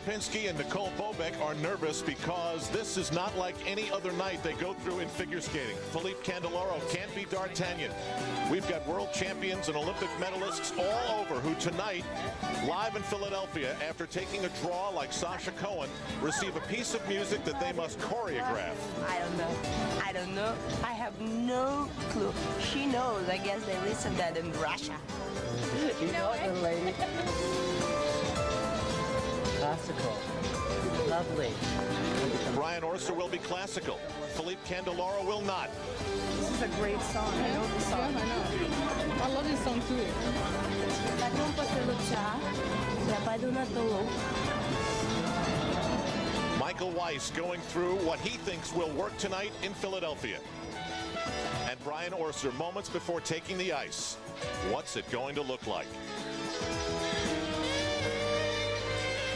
Lipinski and Nicole Bobek are nervous because this is not like any other night they go through in figure skating. Philippe Candeloro can't be D'Artagnan. We've got world champions and Olympic medalists all over who tonight, live in Philadelphia, after taking a draw like Sasha Cohen, receive a piece of music that they must choreograph. I don't know. I have no clue. She knows. I guess they listen to that in Russia. You know it, lady. Classical. Lovely. Brian Orser will be classical. Philippe Candeloro will not. This is a great song. I know the song. Yeah, I know. I love this song too. Michael Weiss going through what he thinks will work tonight in Philadelphia. And Brian Orser moments before taking the ice. What's it going to look like?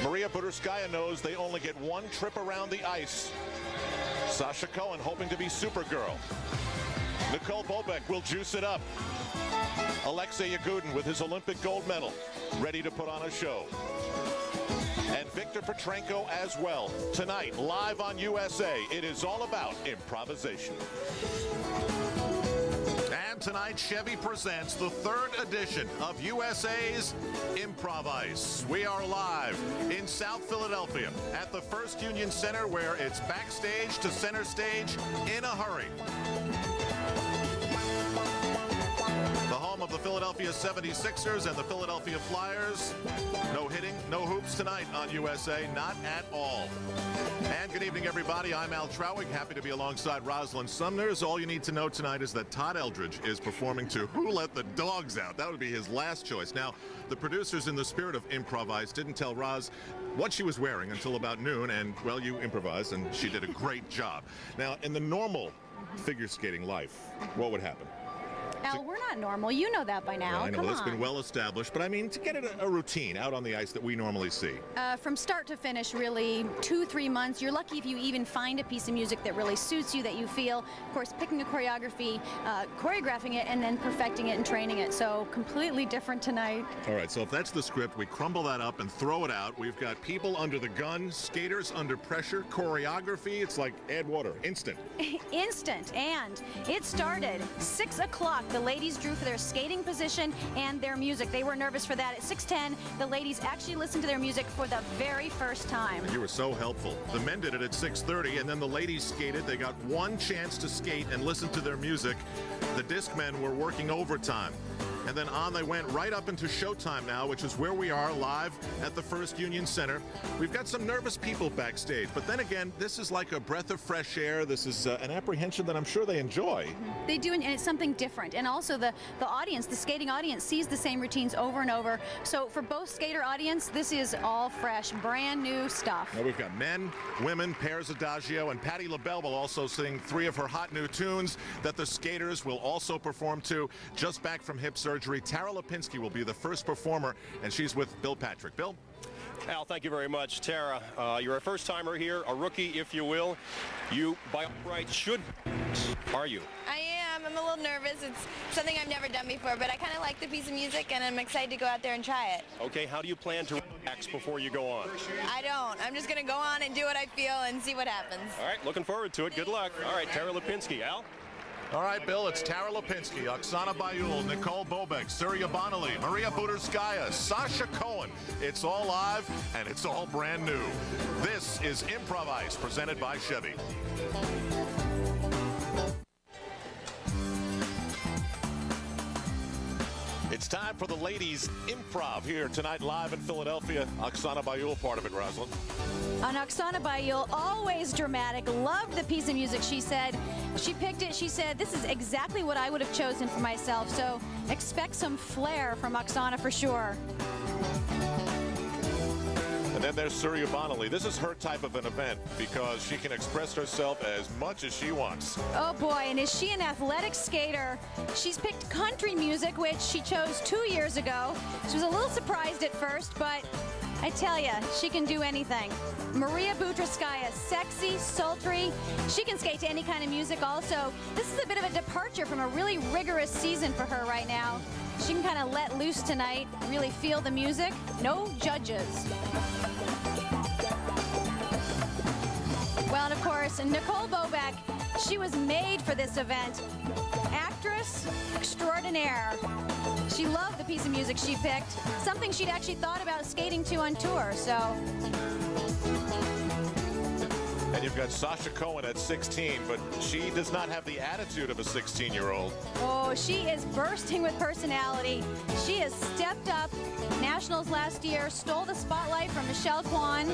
Maria Budurskaya knows they only get one trip around the ice. Sasha Cohen hoping to be Supergirl. Nicole Bobek will juice it up. Alexei Yagudin with his Olympic gold medal, ready to put on a show. And Victor Petrenko as well. Tonight, live on USA, it is all about improvisation. And tonight, Chevy presents the third edition of USA's Improv Ice. We are live in South Philadelphia at the First Union Center, where it's backstage to center stage in a hurry. The home of the Philadelphia 76ers and the Philadelphia Flyers. No hitting, no hoops tonight on USA, not at all. And good evening, everybody. I'm Al Trowig, happy to be alongside Rosalind Sumners. All you need to know tonight is that Todd Eldridge is performing to Who Let the Dogs Out. That would be his last choice. Now, the producers, in the spirit of Improv Ice, didn't tell Roz what she was wearing until about noon, and, well, you improvised, and she did a great job. Now, in the normal figure skating life, what would happen? Al, we're not normal. You know that by now. Yeah, I know. Come That's on. been well established, but I mean, to get it a routine out on the ice that we normally see. From start to finish, really, 2-3 months. You're lucky if you even find a piece of music that really suits you, that you feel. Of course, picking a choreography, choreographing it, and then perfecting it and training it. So completely different tonight. All right, so if that's the script, we crumble that up and throw it out. We've got people under the gun, skaters under pressure, choreography. It's like add water, instant. Instant. And it started 6 o'clock. The ladies drew for their skating position and their music. They were nervous for that. At 6:10, the ladies actually listened to their music for the very first time. You were so helpful. The men did it at 6:30, and then the ladies skated. They got one chance to skate and listen to their music. The disc men were working overtime. And then on they went right up into showtime now, which is where we are live at the First Union Center. We've got some nervous people backstage, but then again, this is like a breath of fresh air. This is an apprehension that I'm sure they enjoy. They do, and it's something different. And also the audience, the skating audience, sees the same routines over and over. So for both skater audience, this is all fresh, brand new stuff. Now we've got men, women, pairs adagio, and Patti LaBelle will also sing 3 of her hot new tunes that the skaters will also perform to. Just back from hip surgery, Tara Lipinski will be the first performer, and she's with Bill Patrick. Bill? Al, thank you very much. Tara, you're a first-timer here, a rookie, if you will. You, by all rights, should. Are you? I am. I'm a little nervous. It's something I've never done before, but I kind of like the piece of music, and I'm excited to go out there and try it. Okay, how do you plan to relax before you go on? I don't. I'm just going to go on and do what I feel and see what happens. All right, looking forward to it. Good luck. All right, Tara Lipinski. Al? All right, Bill, it's Tara Lipinski, Oksana Bayul, Nicole Bobek, Surya Bonali, Maria Budurskaya, Sasha Cohen. It's all live, and it's all brand new. This is Improv Ice, presented by Chevy. It's time for the ladies' improv here tonight live in Philadelphia. Oksana Bayul, part of it, Rosalind. On Oksana Bayul, always dramatic. Loved the piece of music, she said. She picked it. She said, this is exactly what I would have chosen for myself. So expect some flair from Oksana for sure. And then there's Surya Bonali. This is her type of an event because she can express herself as much as she wants. Oh boy, and is she an athletic skater? She's picked country music, which she chose 2 years ago. She was a little surprised at first, but I tell ya, she can do anything. Maria Budurskaya, sexy, sultry. She can skate to any kind of music also. This is a bit of a departure from a really rigorous season for her right now. She can kind of let loose tonight, really feel the music. No judges. Well, and of course, Nicole Bobek, she was made for this event. Actress extraordinaire. She loved the piece of music she picked, something she'd actually thought about skating to on tour, so. And you've got Sasha Cohen at 16, but she does not have the attitude of a 16-year-old. Oh, she is bursting with personality. She has stepped up. Nationals last year, stole the spotlight from Michelle Kwan.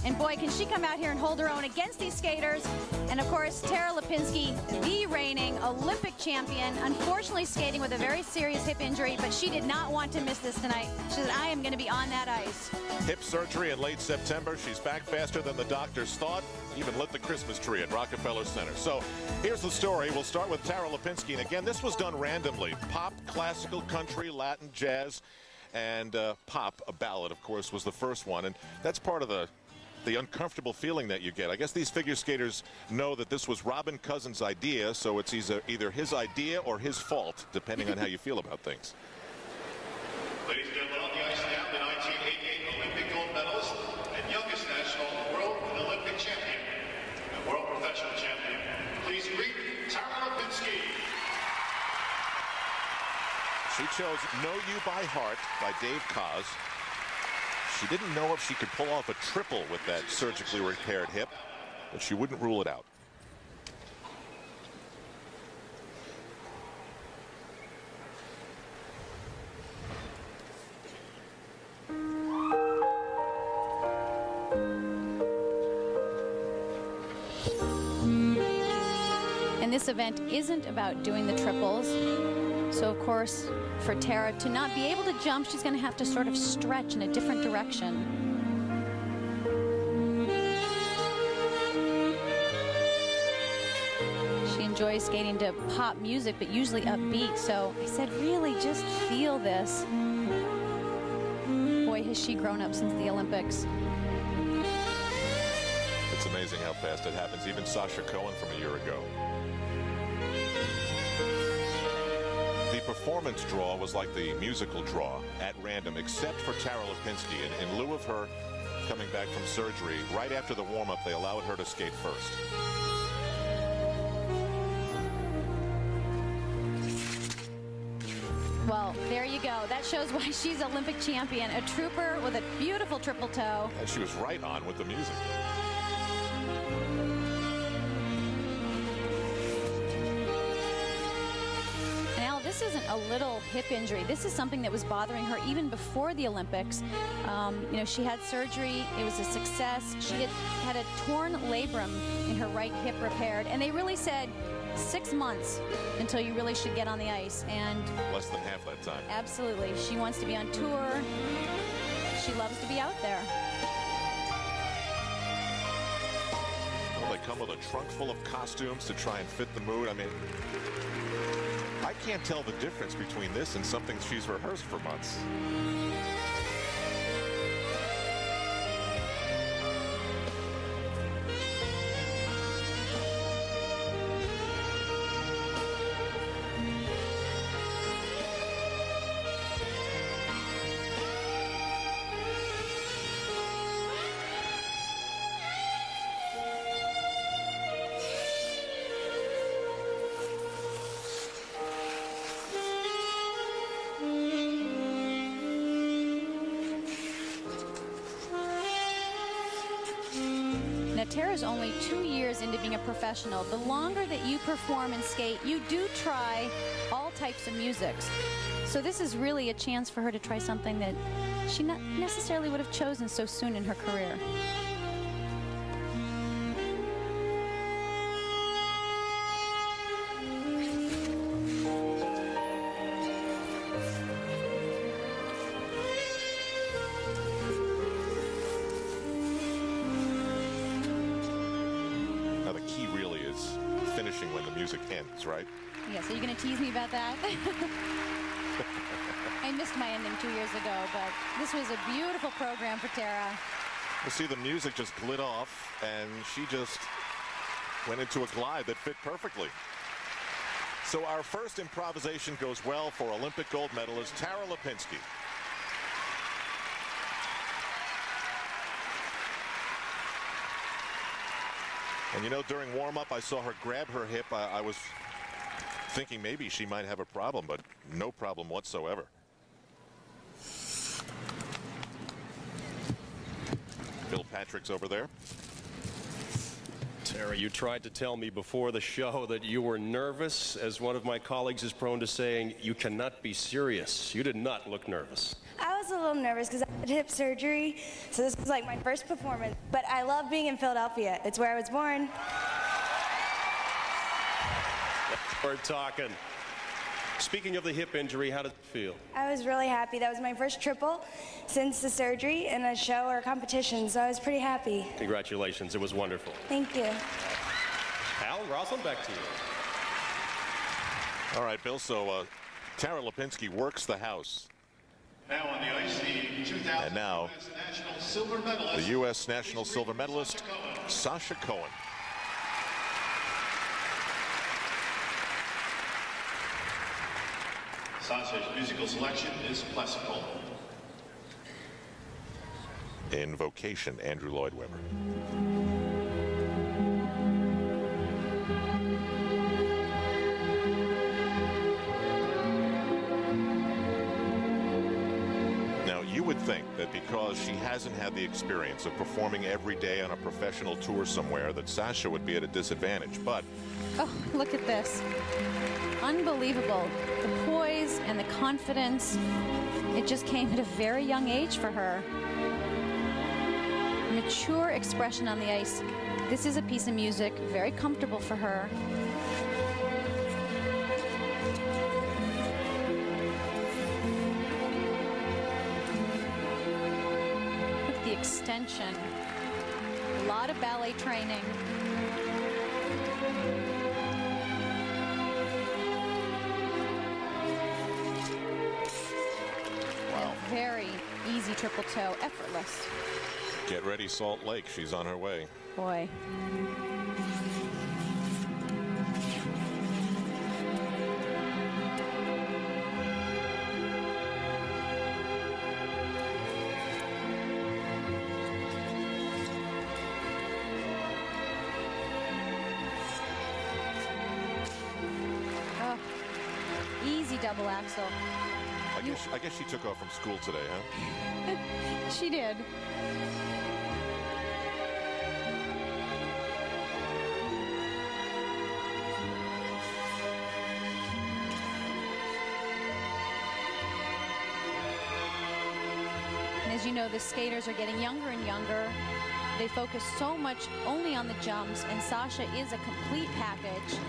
And boy, can she come out here and hold her own against these skaters. And of course, Tara Lipinski, the reigning Olympic champion, unfortunately skating with a very serious hip injury, but she did not want to miss this tonight. She said, I am going to be on that ice. Hip surgery in late September. She's back faster than the doctors thought. Even lit the Christmas tree at Rockefeller Center. So here's the story. We'll start with Tara Lipinski. And again, this was done randomly. Pop, classical, country, Latin, jazz, and pop, a ballad, of course, was the first one. And that's part of the uncomfortable feeling that you get. I guess these figure skaters know that this was Robin Cousins' idea, so it's either his idea or his fault, depending on how you feel about things. Ladies and gentlemen, on the ice now, the 1988 Olympic gold medalist and youngest national world and Olympic champion and world professional champion. Please greet Tara Lipinski. She chose Know You by Heart by Dave Koz. She didn't know if she could pull off a triple with that surgically repaired hip, but she wouldn't rule it out. And this event isn't about doing the triples. So, of course, for Tara to not be able to jump, she's going to have to sort of stretch in a different direction. She enjoys skating to pop music, but usually upbeat. So I said, really, just feel this. Boy, has she grown up since the Olympics. It's amazing how fast it happens. Even Sasha Cohen from a year ago. The performance draw was like the musical draw at random, except for Tara Lipinski. And in lieu of her coming back from surgery, right after the warm-up, they allowed her to skate first. Well, there you go. That shows why she's Olympic champion. A trooper with a beautiful triple toe. And she was right on with the music. This isn't a little hip injury. This is something that was bothering her even before the Olympics. You know, she had surgery. It was a success. She had a torn labrum in her right hip repaired, and they really said 6 months until you really should get on the ice. And less than half that time. Absolutely. She wants to be on tour. She loves to be out there. Well, they come with a trunk full of costumes to try and fit the mood. I mean, I can't tell the difference between this and something she's rehearsed for months. Tara's only 2 years into being a professional. The longer that you perform and skate, you do try all types of musics. So this is really a chance for her to try something that she not necessarily would have chosen so soon in her career. When the music ends, right? Yeah, so you're going to tease me about that? I missed my ending 2 years ago, but this was a beautiful program for Tara. You see the music just glid off, and she just went into a glide that fit perfectly. So our first improvisation goes well for Olympic gold medalist Tara Lipinski. And you know, during warm-up, I saw her grab her hip. I was thinking maybe she might have a problem, but no problem whatsoever. Bill Patrick's over there. Tara, you tried to tell me before the show that you were nervous. As one of my colleagues is prone to saying, you cannot be serious. You did not look nervous. I was a little nervous because I had hip surgery, so this was like my first performance. But I love being in Philadelphia. It's where I was born. We're talking. Speaking of the hip injury, how did it feel? I was really happy. That was my first triple since the surgery in a show or a competition, so I was pretty happy. Congratulations. It was wonderful. Thank you. Al, Rosalind, back to you. All right, Bill, so Tara Lipinski works the house. Now on the ice, the 2000 And now, US National Silver Medalist, the U.S. National Silver Medalist, Sasha Cohen. Sasha's musical selection is classical. In vocation, Andrew Lloyd Webber. Now, you would think that because she hasn't had the experience of performing every day on a professional tour somewhere, that Sasha would be at a disadvantage, but... Oh, look at this. Unbelievable. The poise and the confidence. It just came at a very young age for her. Mature expression on the ice. This is a piece of music, very comfortable for her. Look at the extension. A lot of ballet training. Wow. Very easy triple toe, effortless. Get ready, Salt Lake. She's on her way. Boy. Oh, easy double axel. I guess she took off from school today, huh? She did. And as you know, the skaters are getting younger and younger. They focus so much only on the jumps, and Sasha is a complete package.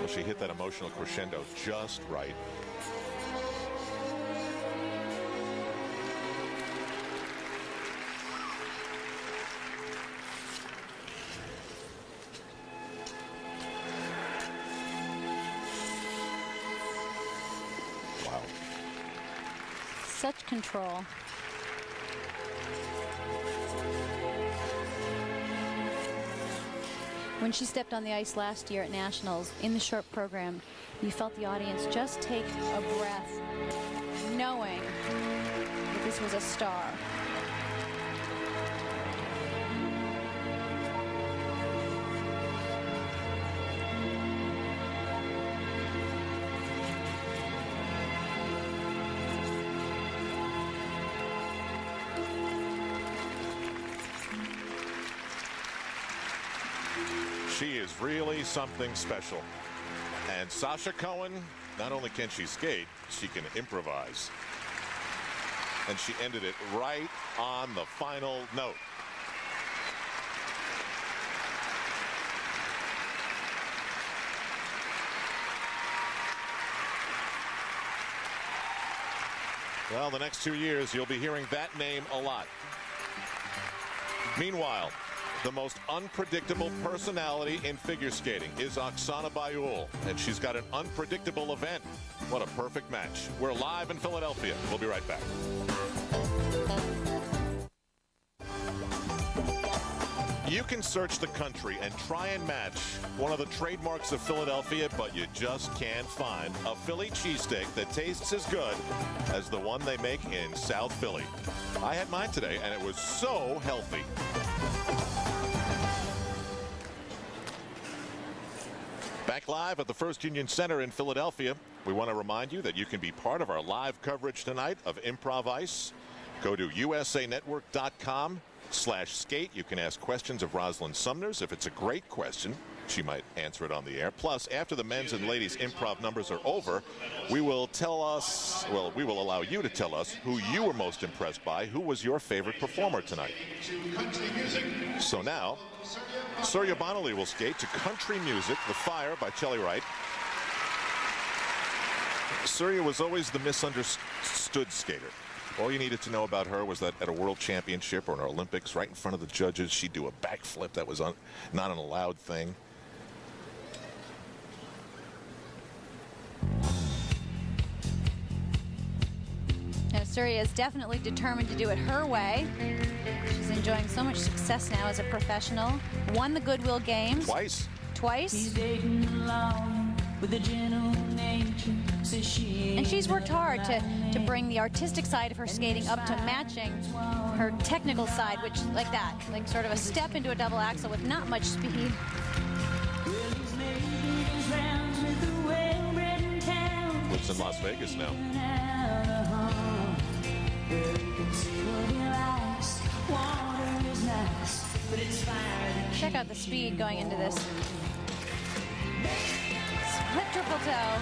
She hit that emotional crescendo just right. Wow. Such control. When she stepped on the ice last year at Nationals in the short program, you felt the audience just take a breath, knowing that this was a star. She is really something special. And Sasha Cohen, not only can she skate, she can improvise. And she ended it right on the final note. Well, the next 2 years, you'll be hearing that name a lot. Meanwhile, the most unpredictable personality in figure skating is Oksana Bayul, and she's got an unpredictable event. What a perfect match. We're live in Philadelphia. We'll be right back. You can search the country and try and match one of the trademarks of Philadelphia, but you just can't find a Philly cheesesteak that tastes as good as the one they make in South Philly. I had mine today, and it was so healthy. Back live at the First Union Center in Philadelphia. We want to remind you that you can be part of our live coverage tonight of Improv Ice. Go to usanetwork.com/skate. You can ask questions of Rosalind Sumners. If it's a great question, she might answer it on the air. Plus, after the men's and ladies improv numbers are over, we will allow you to tell us who you were most impressed by. Who was your favorite performer tonight? So now, Surya Bonnelly will skate to Country Music, The Fire by Shelley Wright. Surya was always the misunderstood skater. All you needed to know about her was that at a world championship or an Olympics, right in front of the judges, she'd do a backflip that was not an allowed thing. Now, Surya is definitely determined to do it her way. She's enjoying so much success now as a professional. Won the Goodwill Games. Twice. He's dating along with a gentle nature, and she's worked hard to bring the artistic side of her skating up to matching her technical side, which like sort of a step into a double axel with not much speed. Lives in Las Vegas now. Check out the speed going into this. Split triple toe.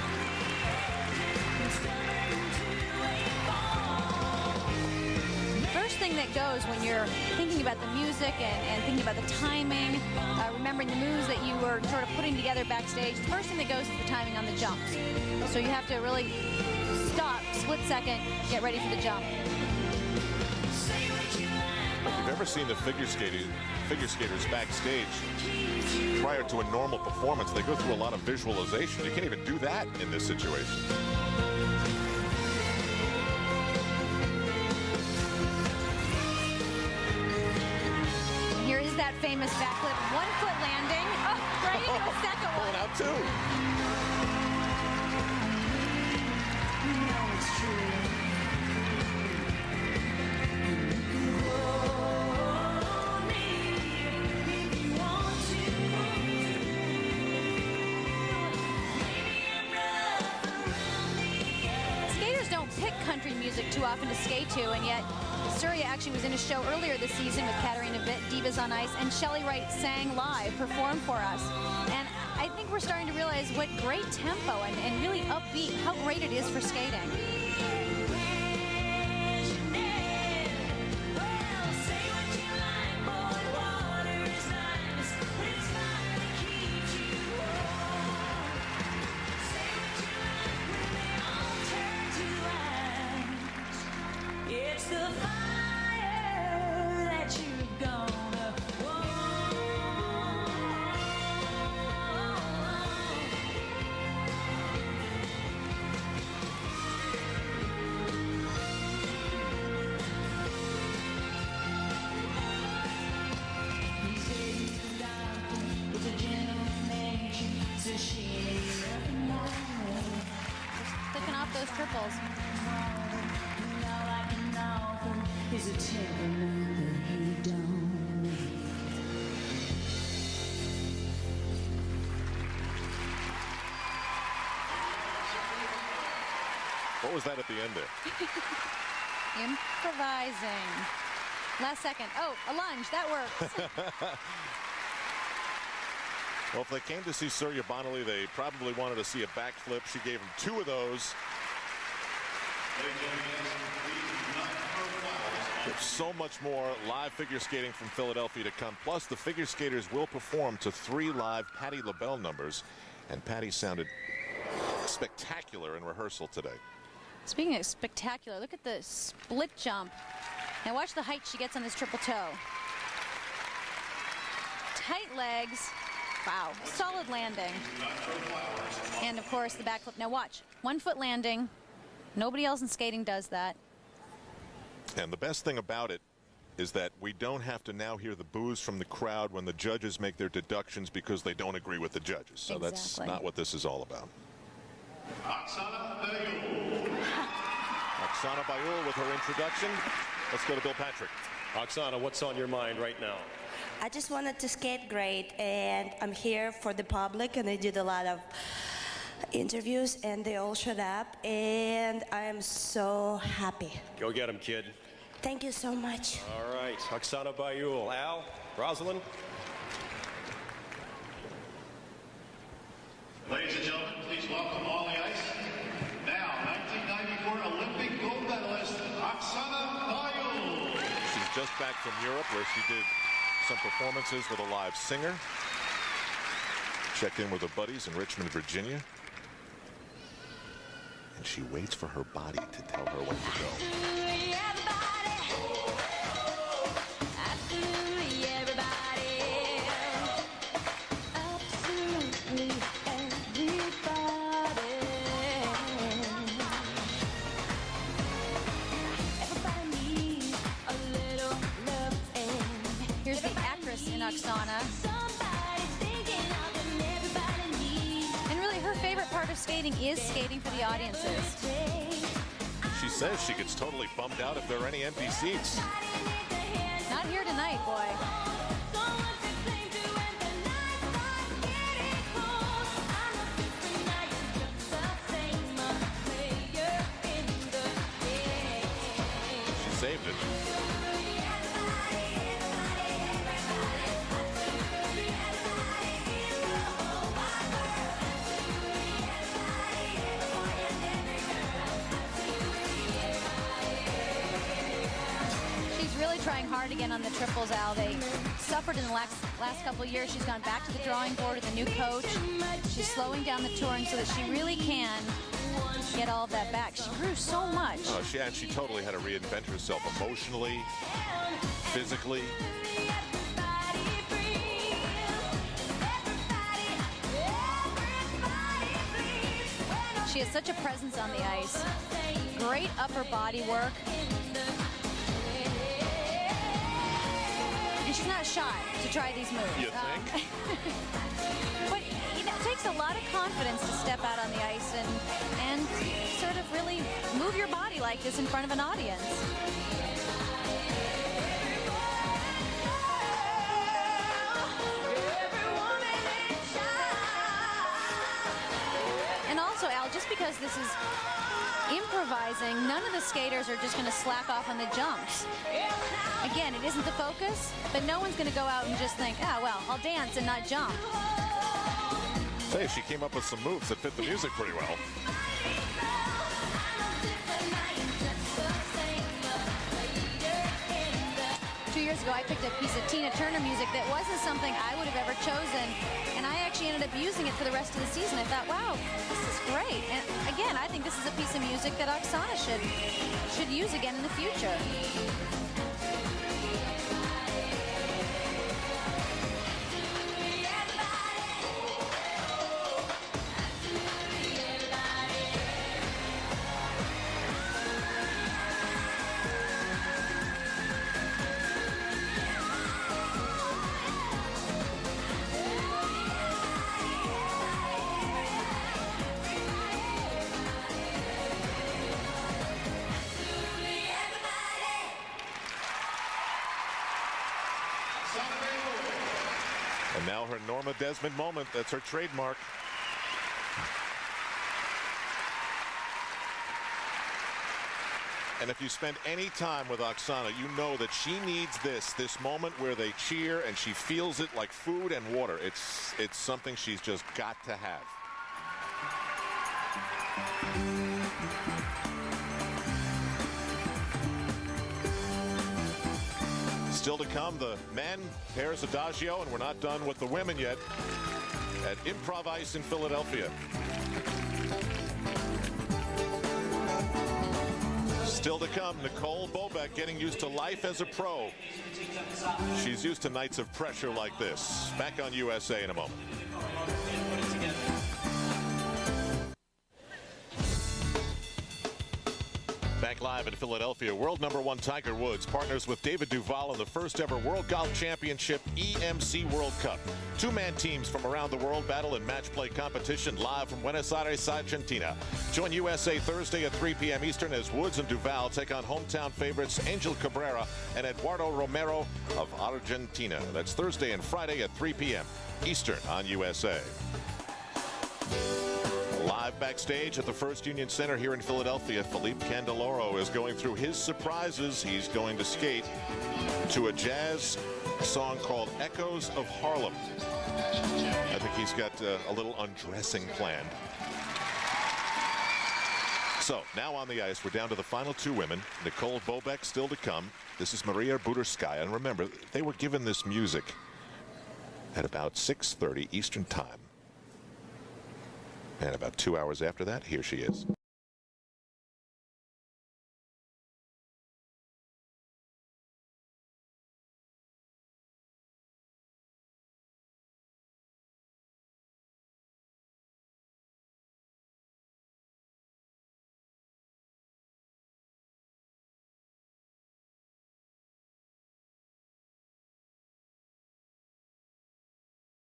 First thing that goes when you're thinking about the music and thinking about the timing, remembering the moves that you were sort of putting together backstage, the first thing that goes is the timing on the jumps. So you have to really stop, split second, get ready for the jump. If you've ever seen the figure skaters backstage, prior to a normal performance, they go through a lot of visualization. You can't even do that in this situation. Here is that famous backflip, 1 foot landing. Oh, right into a second one. Pulling out two. Country music too often to skate to, and yet Surya actually was in a show earlier this season with Katarina Divas on Ice, and Shelley Wright sang live, performed for us. And I think we're starting to realize what great tempo and really upbeat, how great it is for skating. It's the fire that you're gonna Just picking off those triples. is a temperament that he don't need. What was that at the end there? Improvising. Last second. Oh, a lunge. That works. Well, if they came to see Surya Bonnelly, they probably wanted to see a backflip. She gave him 2 of those. There's so much more live figure skating from Philadelphia to come. Plus, the figure skaters will perform to 3 live Patti LaBelle numbers. And Patti sounded spectacular in rehearsal today. Speaking of spectacular, look at the split jump. Now watch the height she gets on this triple toe. Tight legs. Wow, solid landing. And of course the backflip. Now watch, 1 foot landing. Nobody else in skating does that. And the best thing about it is that we don't have to now hear the boos from the crowd when the judges make their deductions because they don't agree with the judges. So that's not what this is all about. Oksana Bayul. Oksana Bayul with her introduction. Let's go to Bill Patrick. Oksana, what's on your mind right now? I just wanted to skate great, and I'm here for the public, and I did a lot of interviews, and they all showed up, and I am so happy. Go get him, kid. Thank you so much. All right, Oksana Bayul. Al, Rosalind. Ladies and gentlemen, please welcome on the ice. Now, 1994 Olympic gold medalist, Oksana Bayul. She's just back from Europe where she did some performances with a live singer. Checked in with her buddies in Richmond, Virginia. And she waits for her body to tell her when to go. Here's the actress in Oksana. And really, her favorite part of skating is skating for the audiences. She says she gets totally bummed out if there are any empty seats. Not here tonight, boy. She saved it. Trying hard again on the triples, Al. They suffered in the last couple of years. She's gone back to the drawing board with a new coach. She's slowing down the touring so that she really can get all of that back. She grew so much. Oh, she totally had to reinvent herself emotionally, physically. She has such a presence on the ice. Great upper body work. She's not shy to try these moves. You think? But it takes a lot of confidence to step out on the ice and sort of really move your body like this in front of an audience. And also, Al, just because this is improvising, none of the skaters are just going to slack off on the jumps. Again, it isn't the focus, but no one's going to go out and just think, ah, well, I'll dance and not jump. Hey, she came up with some moves that fit the music pretty well. 2 years ago, I picked a piece of Tina Turner music that wasn't something I would have ever chosen, and I actually ended up using it for the rest of the season. I thought, wow, this is great. And again, I think this is a piece of music that Oksana should use again in the future. And now her Norma Desmond moment. That's her trademark. And if you spend any time with Oksana, you know that she needs this moment where they cheer and she feels it like food and water. It's something she's just got to have. Still to come, the men, pairs Adagio, and we're not done with the women yet at Improv Ice in Philadelphia. Still to come, Nicole Bobek getting used to life as a pro. She's used to nights of pressure like this. Back on USA in a moment. Back live in Philadelphia. World #1 Tiger Woods partners with David Duval in the first ever World Golf Championship EMC World Cup. Two-man teams from around the world battle in match play competition live from Buenos Aires, Argentina. Join USA Thursday at 3 p.m. Eastern as Woods and Duval take on hometown favorites Angel Cabrera and Eduardo Romero of Argentina. That's Thursday and Friday at 3 p.m. Eastern on USA. Live backstage at the First Union Center here in Philadelphia, Felipe Candeloro is going through his surprises. He's going to skate to a jazz song called Echoes of Harlem. I think he's got a little undressing planned. So now on the ice, we're down to the final two women. Nicole Bobek still to come. This is Maria Buderskaya. And remember, they were given this music at about 6:30 Eastern Time. And about 2 hours after that, here she is.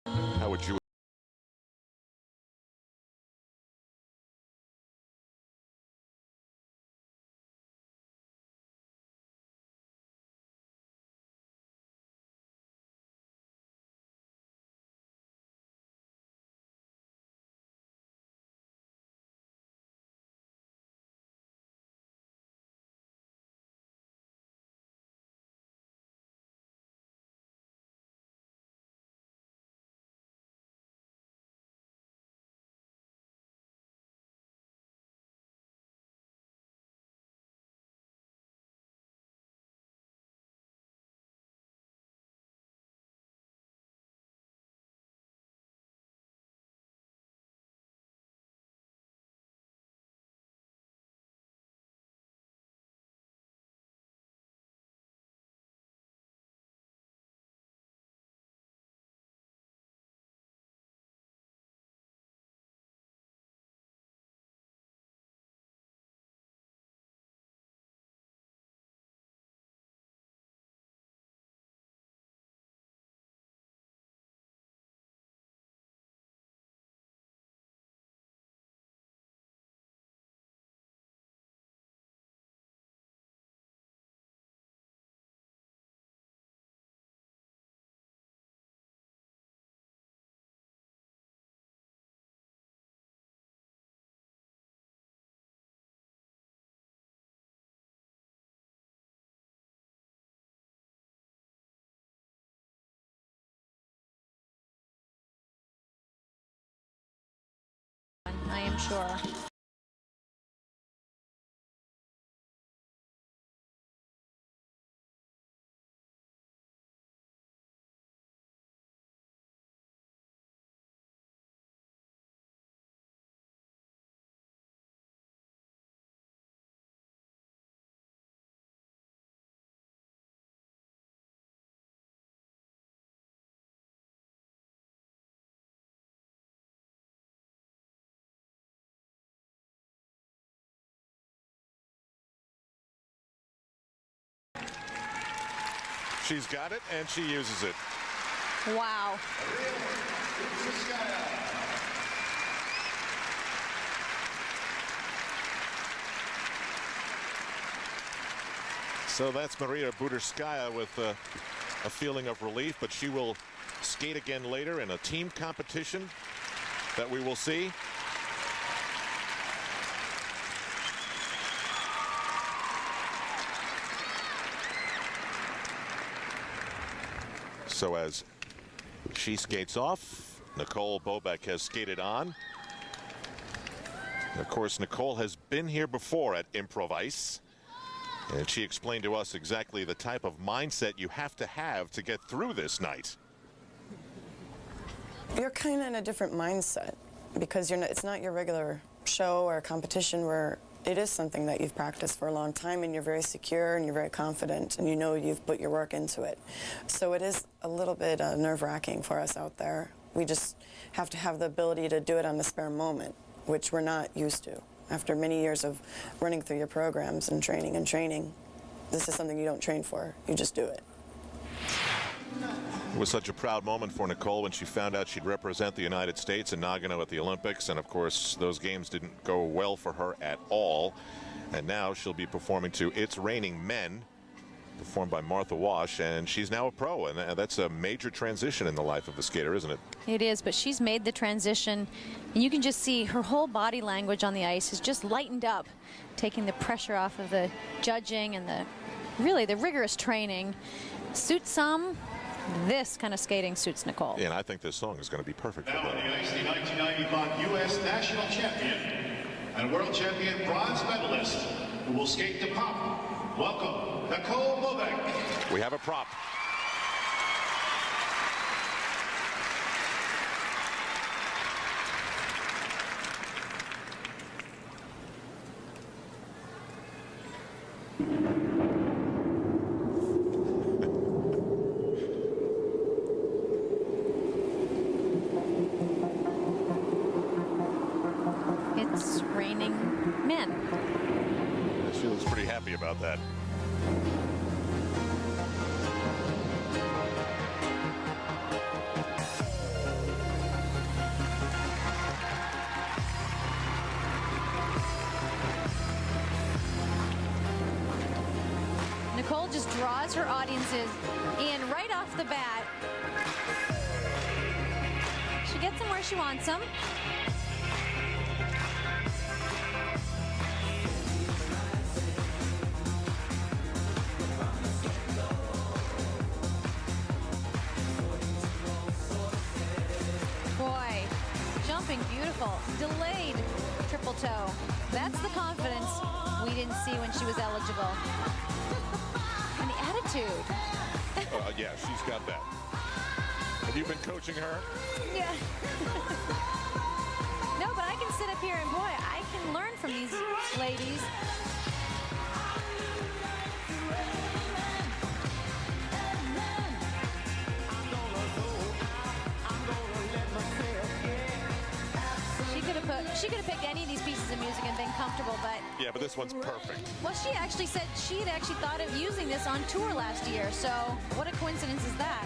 How would you? I am sure. She's got it, and she uses it. Wow. So that's Maria Buderskaya with a feeling of relief, but she will skate again later in a team competition that we will see. So as she skates off, Nicole Bobek has skated on. And of course, Nicole has been here before at Improv Ice. And she explained to us exactly the type of mindset you have to get through this night. You're kind of in a different mindset because it's not your regular show or competition where it is something that you've practiced for a long time and you're very secure and you're very confident and you know you've put your work into it. So it is a little bit nerve-wracking for us out there. We just have to have the ability to do it on the spare moment, which we're not used to. After many years of running through your programs and training, this is something you don't train for. You just do it. It was such a proud moment for Nicole when she found out she'd represent the United States in Nagano at the Olympics, and of course those games didn't go well for her at all. And now she'll be performing to It's Raining Men, performed by Martha Wash, and she's now a pro, and that's a major transition in the life of the skater, isn't it? It is, but she's made the transition, and you can just see her whole body language on the ice is just lightened up, taking the pressure off of the judging and the rigorous training. Suits some. This kind of skating suits Nicole. Yeah, and I think this song is going to be perfect for Now on her. the ice, the 1995 U.S. National Champion and World Champion bronze medalist who will skate to pop. Welcome, Nicole Bobek. We have a prop. It's Raining Men. She looks pretty happy about that. Nicole just draws her audiences in right off the bat. She gets them where she wants them. Boy, jumping beautiful. Delayed triple toe. That's the confidence we didn't see when she was eligible. And the attitude. Yeah, she's got that. Have you been coaching her? Yeah. No, but I can sit up here and boy, I can learn from these ladies. She could have picked any of these pieces of music and been comfortable, but Yeah, but this one's perfect. well, she actually said she had actually thought of using this on tour last year. So what a coincidence is that?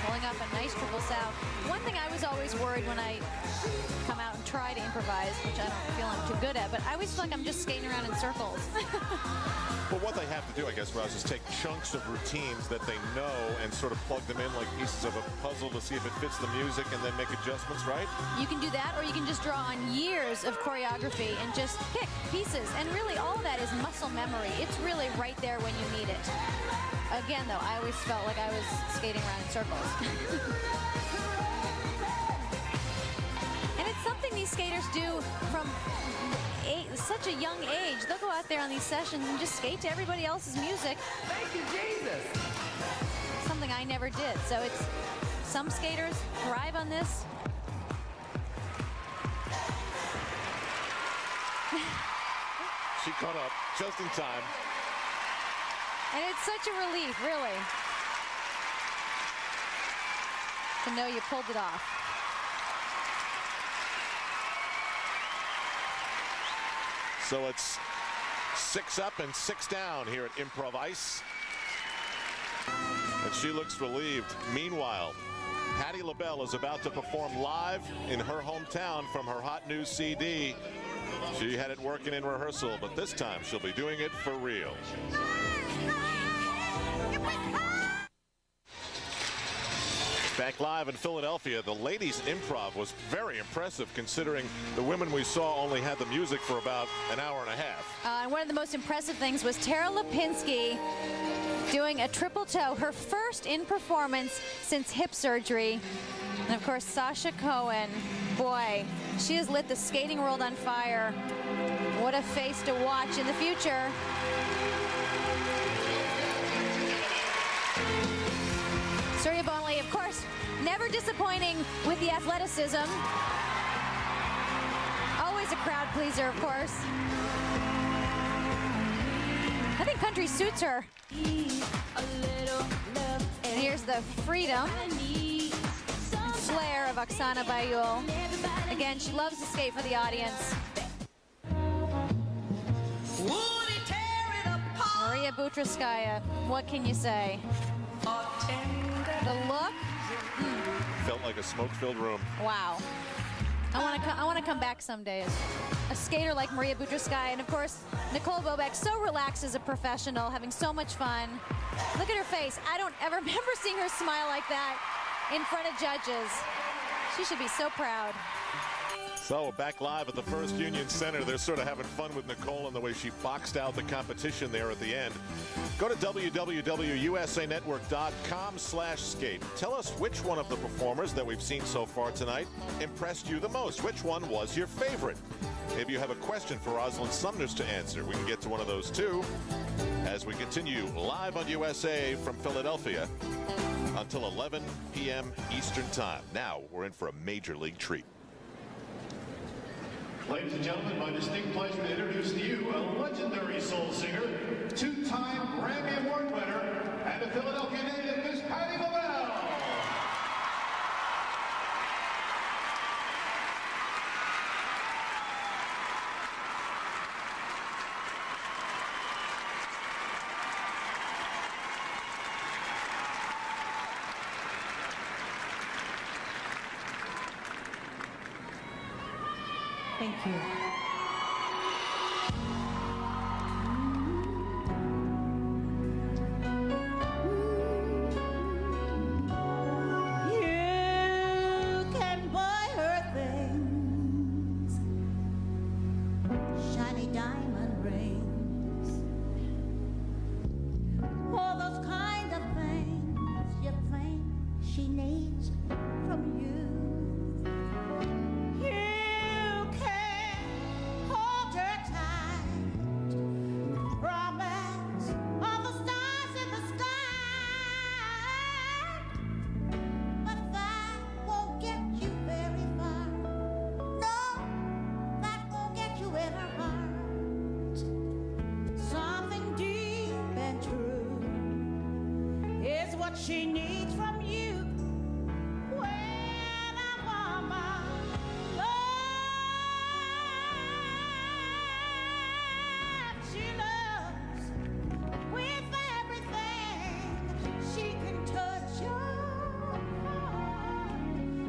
Pulling up a nice triple south. One thing I was always worried when I come out and try to improvise, which I don't feel I'm too good at, but I always feel like I'm just skating around in circles. But what they have to do, I guess, Roz, is take chunks of routines that they know and sort of plug them in like pieces of a puzzle to see if it fits the music and then make adjustments, right? You can do that, or you can just draw on years of choreography and just pick pieces. And really, all of that is muscle memory. It's really right there when you need it. Again, though, I always felt like I was skating around in circles. And it's something these skaters do from such a young age. They'll go out there on these sessions and just skate to everybody else's music. Thank you, Jesus. Something I never did. So it's some skaters thrive on this. She caught up just in time. And it's such a relief, really, to know you pulled it off. So it's 6 up and 6 down here at Improv Ice. And she looks relieved. Meanwhile, Patti LaBelle is about to perform live in her hometown from her hot new CD. She had it working in rehearsal, but this time she'll be doing it for real. Back live in Philadelphia, the ladies' improv was very impressive considering the women we saw only had the music for about an hour and a half. And one of the most impressive things was Tara Lipinski doing a triple toe, her first in performance since hip surgery. And of course, Sasha Cohen, boy, she has lit the skating world on fire. What a face to watch in the future. Surya Bonley, of course, Never disappointing with the athleticism. Always a crowd pleaser, of course. I think country suits her. And here's the freedom and flair of Oksana Bayul. Again, she loves to skate for the audience. Maria Butrskaya, what can you say? The look? Felt like a smoke-filled room. Wow. I want to come back someday as a skater like Maria Butrskaya. And of course, Nicole Bobek, so relaxed as a professional, having so much fun. Look at her face. I don't ever remember seeing her smile like that in front of judges. She should be so proud. So back live at the First Union Center. They're sort of having fun with Nicole and the way she boxed out the competition there at the end. Go to www.usanetwork.com/skate. Tell us which one of the performers that we've seen so far tonight impressed you the most. Which one was your favorite? Maybe you have a question for Rosalind Sumners to answer. We can get to one of those too as we continue live on USA from Philadelphia until 11 p.m. Eastern Time. Now we're in for a major league treat. Ladies and gentlemen, my distinct pleasure to introduce to you a legendary soul singer, two-time Grammy Award winner, and a Philadelphia native, Miss Patti LaBelle. Thank you. You can buy her things, shiny diamond rings, all those kind of things you think she needs from you. She needs from you when a woman loves, she loves with everything. She can touch your heart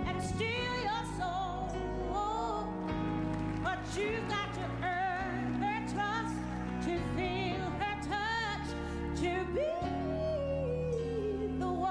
and steal your soul, but you've got to earn her trust, to feel her touch, to be the one.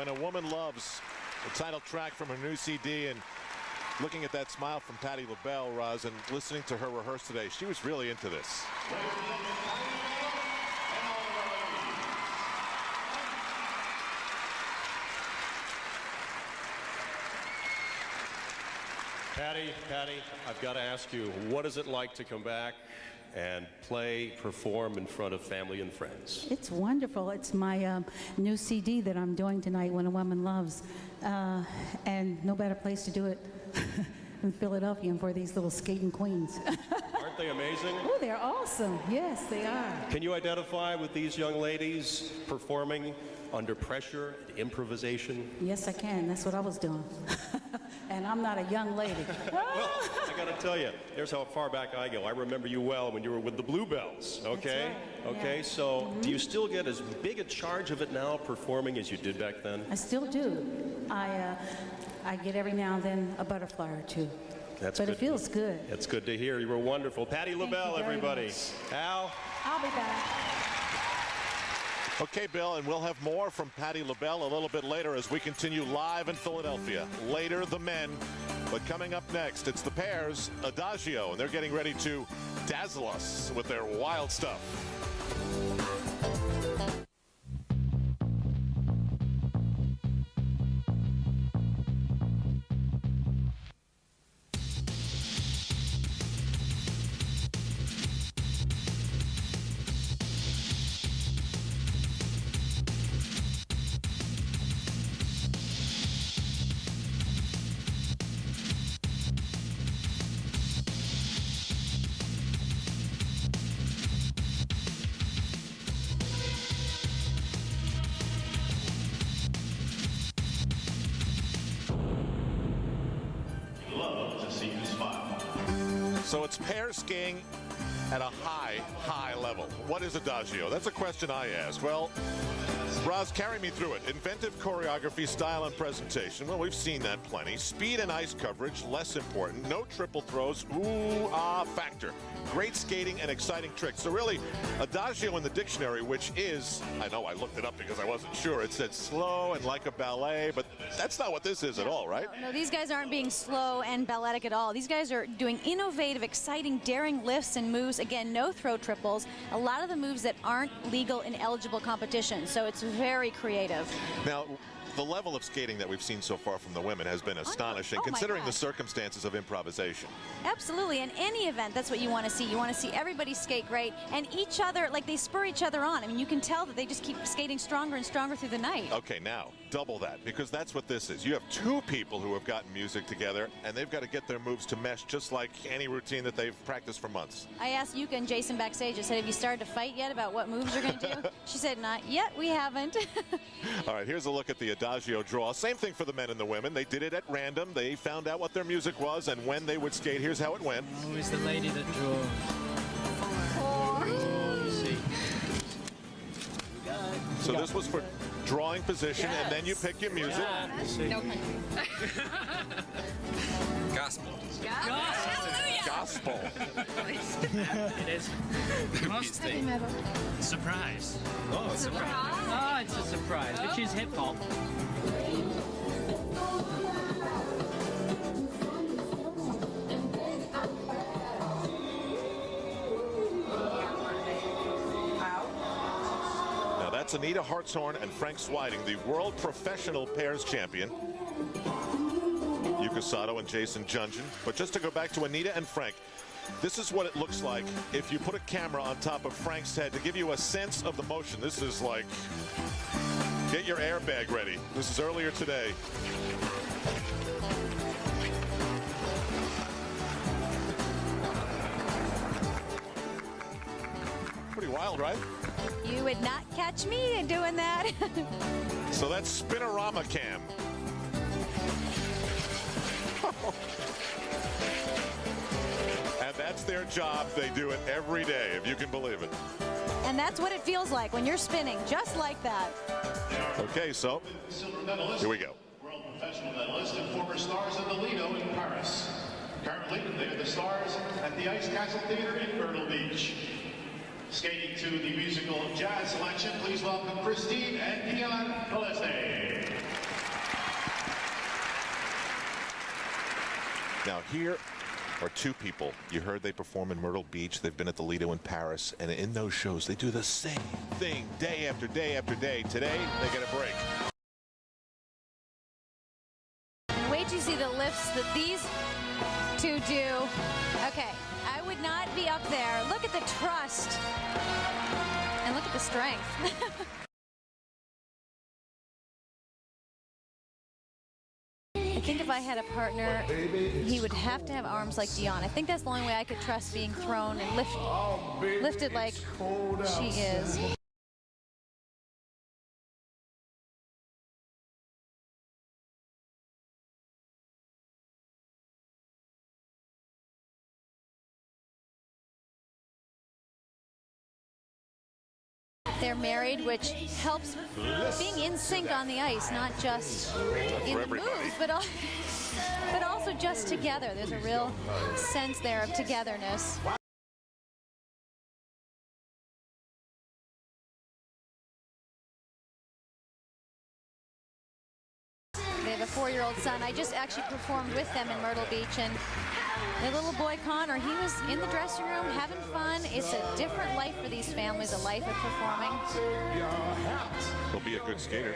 When a Woman Loves, the title track from her new CD, and looking at that smile from Patti LaBelle, Roz, and listening to her rehearse today, she was really into this. Patti, I've got to ask you, what is it like to come back and perform in front of family and friends? It's wonderful. It's my new CD that I'm doing tonight, When a Woman Loves. And no better place to do it than Philadelphia and for these little skating queens. Aren't they amazing? Oh, they're awesome. Yes, they are. Can you identify with these young ladies performing under pressure, improvisation? Yes, I can. That's what I was doing. And I'm not a young lady. Well, I got to tell you, there's how far back I go. I remember you well when you were with the Bluebells, okay? That's right. Okay, Yeah. so do you still get as big a charge of it now performing as you did back then? I still do. I get every now and then a butterfly or two. But it feels good. It's good to hear. You were wonderful. Patti LaBelle, everybody. Al? I'll be back. Okay, Bill, and we'll have more from Patti LaBelle a little bit later as we continue live in Philadelphia. Later, the men. But coming up next, it's the pairs, Adagio, and they're getting ready to dazzle us with their wild stuff. So it's pair skiing at a high level. What is Adagio? That's a question I ask. Well, Roz, carry me through it. Inventive choreography, style, and presentation. Well, we've seen that plenty. Speed and ice coverage, less important. No triple throws. Factor. Great skating and exciting tricks. So really, Adagio in the dictionary, which is, I know I looked it up because I wasn't sure. It said slow and like a ballet, but that's not what this is at all, right? No, these guys aren't being slow and balletic at all. These guys are doing innovative, exciting, daring lifts and moves. Again, no throw triples. A lot of the moves that aren't legal in eligible competition. So it's very creative. Now, the level of skating that we've seen so far from the women has been astonishing, considering the circumstances of improvisation. Absolutely. In any event, that's what you want to see. You want to see everybody skate great and each other, like they spur each other on. I mean, you can tell that they just keep skating stronger and stronger through the night. Okay, now, double that, because that's what this is. You have two people who have gotten music together, and they've got to get their moves to mesh just like any routine that they've practiced for months. I asked Yuka and Jason backstage, I said, have you started to fight yet about what moves you're going to do? She said, not yet, we haven't. All right, here's a look at the Adagio draw. Same thing for the men and the women. They did it at random. They found out what their music was and when they would skate. Here's how it went. Who is the lady that draws? So this was for drawing position, and then you pick your music. No. Gospel. Gospel. It is. Heavy metal. Surprise. Oh, it's surprise. Oh, it's a surprise, which is hip hop. Now that's Anita Hartshorn and Frank Swiding, the world professional pairs champion. Yuka Sato and Jason Junjin. But just to go back to Anita and Frank, this is what it looks like if you put a camera on top of Frank's head to give you a sense of the motion. This is like, get your airbag ready. This is earlier today. Pretty wild, right? You would not catch me doing that. So that's Spinorama Cam. And that's their job. They do it every day, if you can believe it. And that's what it feels like when you're spinning, just like that. Okay, so here we go. World professional medalist and former stars of the Lido in Paris. Currently, they are the stars at the Ice Castle Theater in Myrtle Beach. Skating to the musical jazz selection, please welcome Christine and Dion Gillespie. Now here are two people. You heard they perform in Myrtle Beach. They've been at the Lido in Paris. And in those shows, they do the same thing day after day after day. Today, they get a break. And wait till you see the lifts that these two do. Okay, I would not be up there. Look at the trust. And look at the strength. I think if I had a partner, he would have to have arms like Dion. I think that's the only way I could trust being thrown and lifted like she is. They're married, which helps being in sync on the ice, not just in the moves, but also just together. There's a real sense there of togetherness. They have a 4-year-old son. I just actually performed with them in Myrtle Beach, and the little boy Connor, he was in the dressing room having fun. It's a different life for these families, a life of performing. He'll be a good skater.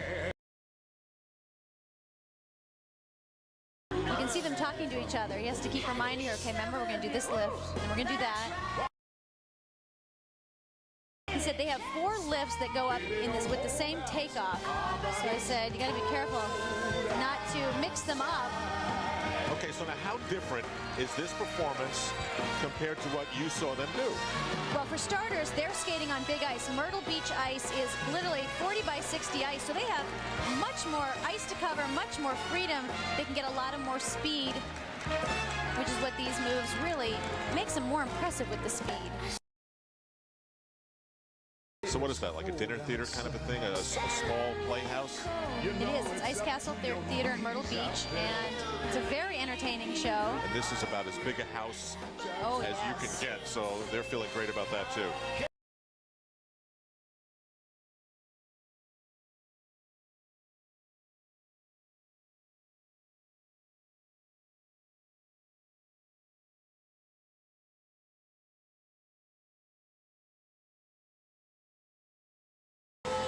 You can see them talking to each other. He has to keep reminding her, okay, remember, we're going to do this lift, and we're going to do that. He said they have 4 lifts that go up in this with the same takeoff. So I said, you got to be careful not to mix them up. Okay, so now how different is this performance compared to what you saw them do? Well, for starters, they're skating on big ice. Myrtle Beach ice is literally 40 by 60 ice, so they have much more ice to cover, much more freedom. They can get a lot of more speed, which is what these moves really makes them more impressive with the speed. So what is that, like a dinner theater kind of a thing, a small playhouse? It is. It's Ice Castle Theater in Myrtle Beach, and it's a very entertaining show. And this is about as big a house as you can get, so they're feeling great about that too.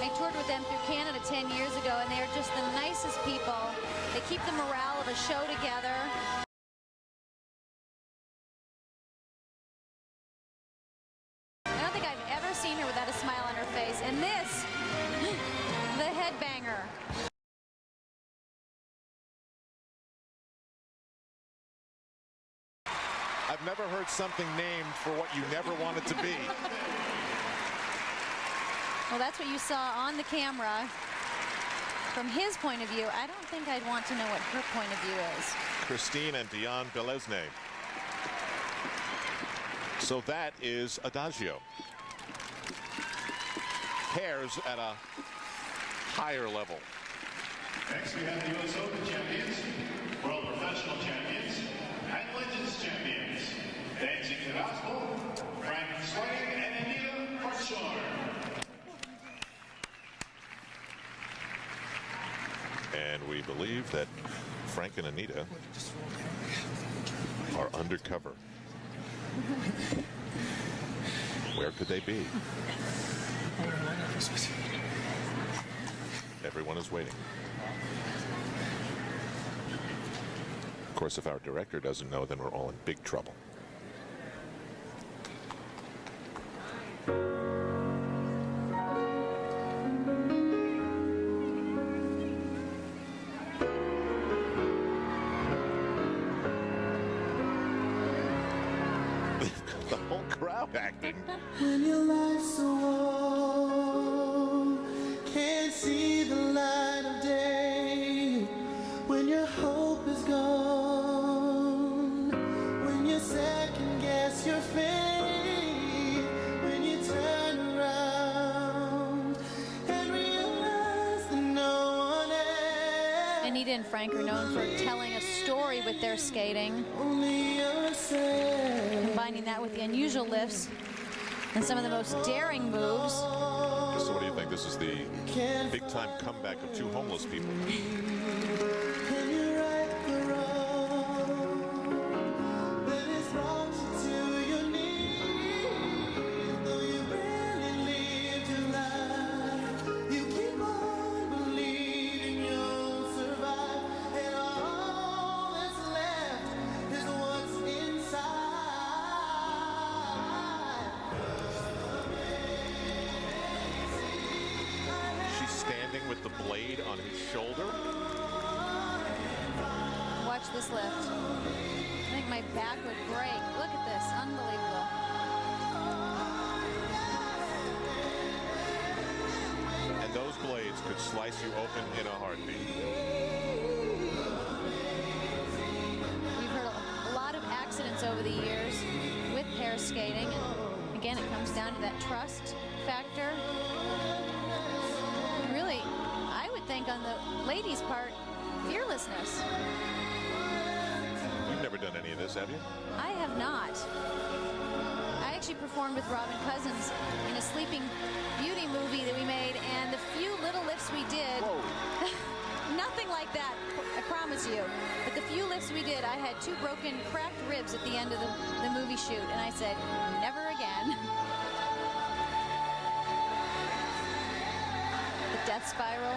I toured with them through Canada 10 years ago, and they're just the nicest people. They keep the morale of a show together. I don't think I've ever seen her without a smile on her face. And this, the headbanger. I've never heard something named for what you never wanted to be. Well, that's what you saw on the camera. From his point of view, I don't think I'd want to know what her point of view is. Christine and Dion Belesne. So that is Adagio. Pairs at a higher level. Next, we have the U.S. Open champions, World Professional champions, and Legends champions. Dancing the Gospel, Frank Swing and Anita Hartshorn. And we believe that Frank and Anita are undercover. Where could they be? Everyone is waiting. Of course, if our director doesn't know, then we're all in big trouble. The whole crowd acting. When your life's so old, can't see the light of day, when your hope is gone, when you second guess your fate, when you turn around and realize that no one else. Anita and Frank are known for telling a story with their skating. Only yourself. Combining that with the unusual lifts and some of the most daring moves. So what do you think? This is the big-time comeback of 2 homeless people. Can you right the wrong? his shoulder. Watch this lift. I think my back would break. Look at this. Unbelievable. And those blades could slice you open in a heartbeat. We've heard a lot of accidents over the years with pair skating. And again, it comes down to that trust factor. Really, I would think on the ladies' part, fearlessness. You've never done any of this, have you? I have not. I actually performed with Robin Cousins in a Sleeping Beauty movie that we made, and the few little lifts we did, nothing like that, I promise you. But the few lifts we did, I had 2 broken, cracked ribs at the end of the movie shoot, and I said, never again. The death spiral.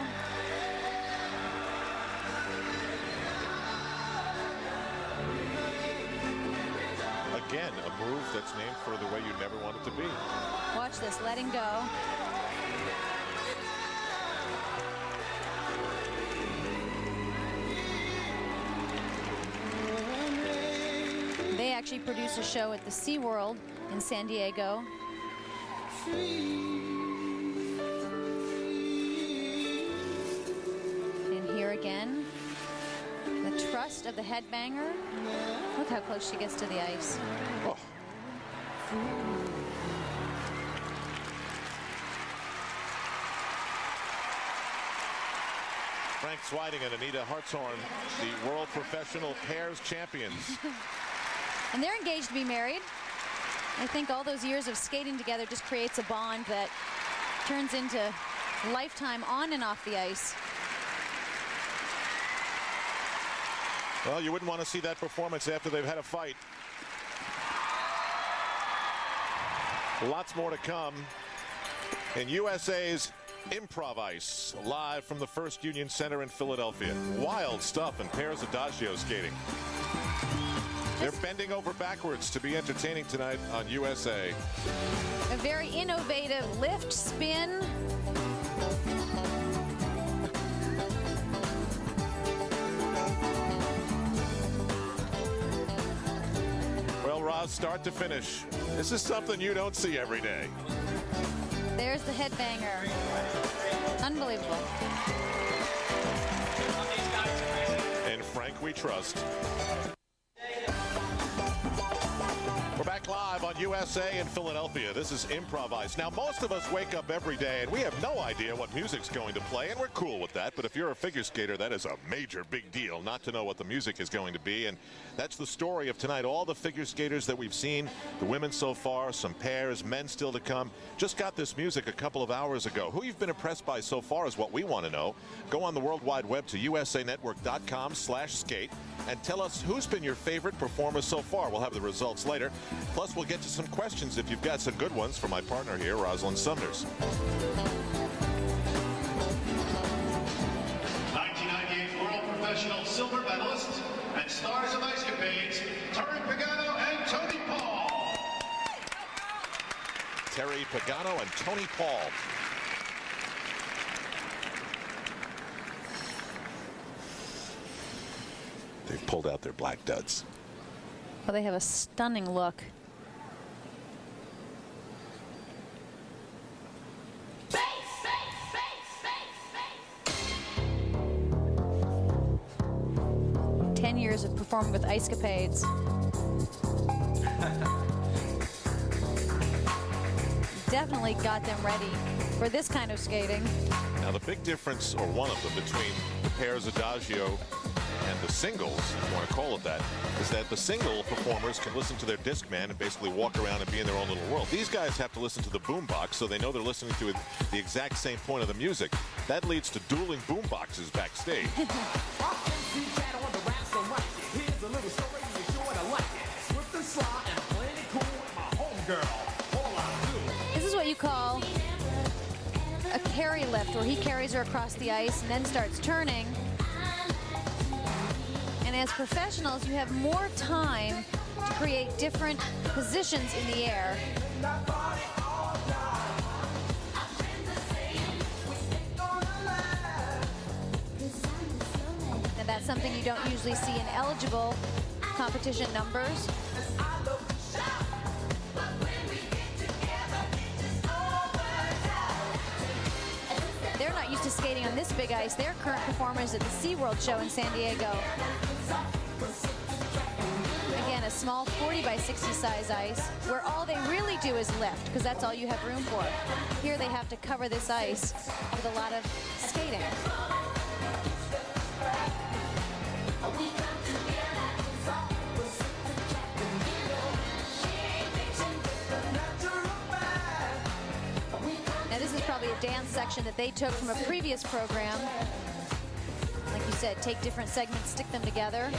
Again, a move that's named for the way you never want it to be. Watch this, letting go. They actually produce a show at the SeaWorld in San Diego. And here again, the trust of the headbanger. Look how close she gets to the ice. Oh. Frank Swiding and Anita Hartshorn, the World Professional Pairs Champions. And they're engaged to be married. I think all those years of skating together just creates a bond that turns into lifetime on and off the ice. Well, you wouldn't want to see that performance after they've had a fight. Lots more to come in USA's Improv Ice, live from the First Union Center in Philadelphia. Wild stuff in pairs adagio skating. They're bending over backwards to be entertaining tonight on USA. A very innovative lift, spin. Well, Roz, start to finish, this is something you don't see every day. There's the headbanger. Unbelievable. And Frank, we trust. We're back live on USA in Philadelphia. This is Improv Ice. Now, most of us wake up every day and we have no idea what music's going to play, and we're cool with that. But if you're a figure skater, that is a major big deal not to know what the music is going to be. And that's the story of tonight. All the figure skaters that we've seen, the women so far, some pairs, men still to come, just got this music a couple of hours ago. Who you've been impressed by so far is what we want to know. Go on the World Wide Web to usanetwork.com/skate and tell us who's been your favorite performer so far. We'll have the results later. Plus, we'll get to some questions if you've got some good ones for my partner here, Rosalind Sumners. 1998 World Professional Silver Medalists and stars of Ice Capades, Terry Pagano and Tony Paul. Terry Pagano and Tony Paul. They've pulled out their black duds. Well, they have a stunning look. Years of performing with Ice Capades. Definitely got them ready for this kind of skating. Now the big difference, or one of them, between the pairs adagio and the singles, if you want to call it that, is that the single performers can listen to their Discman and basically walk around and be in their own little world. These guys have to listen to the boombox, so they know they're listening to the exact same point of the music. That leads to dueling boomboxes backstage. Here's a little story, you're sure to like it. Swift and sly and plenty cool with my homegirl. All I do. This is what you call a carry lift, where he carries her across the ice and then starts turning. And as professionals, you have more time to create different positions in the air. and that's something you don't usually see in eligible competition numbers. They're not used to skating on this big ice. They're current performers at the SeaWorld show in San Diego. Again, a small 40 by 60 size ice where all they really do is lift, because that's all you have room for. Here they have to cover this ice with a lot of skating. Now this is probably a dance section that they took from a previous program. Like you said, take different segments, stick them together.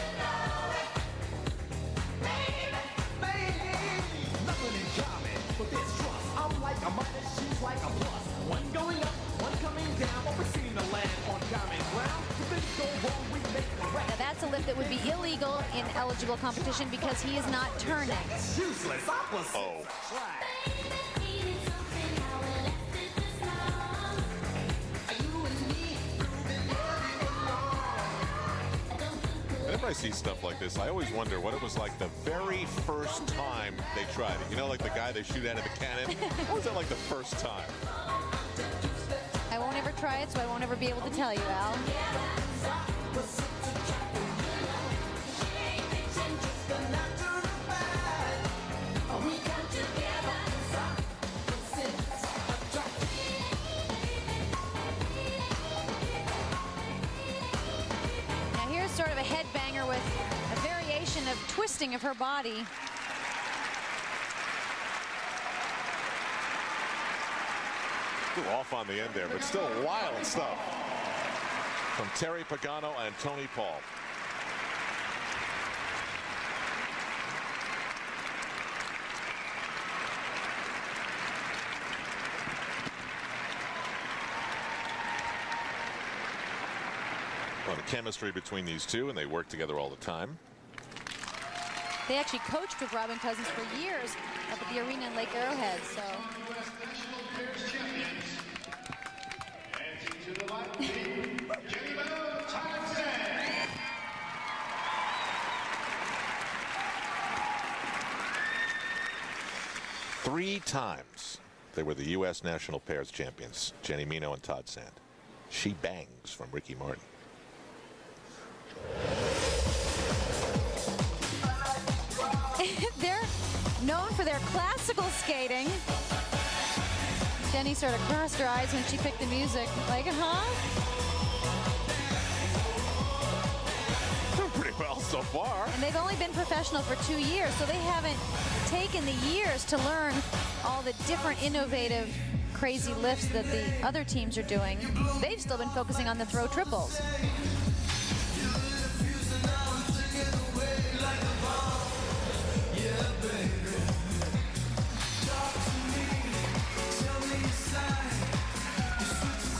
Now that's a lift that would be illegal in eligible competition because he is not turning. Oh. Whenever I see stuff like this, I always wonder what it was like the very first time they tried it. You know, like the guy they shoot out of the cannon? What was it like the first time? I won't ever try it, so I won't ever be able to tell you, Al. Now here's sort of a headbanger with a variation of twisting of her body. Off on the end there, but still wild stuff from Terry Pagano and Tony Paul. A lot of chemistry between these two, and they work together all the time. They actually coached with Robin Cousins for years up at the arena in Lake Arrowhead, so. Three times they were the U.S. National Pairs champions, Jenny Mino and Todd Sand. She bangs from Ricky Martin. They're known for their classical skating. Jenny sort of crossed her eyes when she picked the music, like, huh? Pretty well so far. And they've only been professional for 2 years, so they haven't taken the years to learn all the different innovative, crazy lifts that the other teams are doing. They've still been focusing on the throw triples.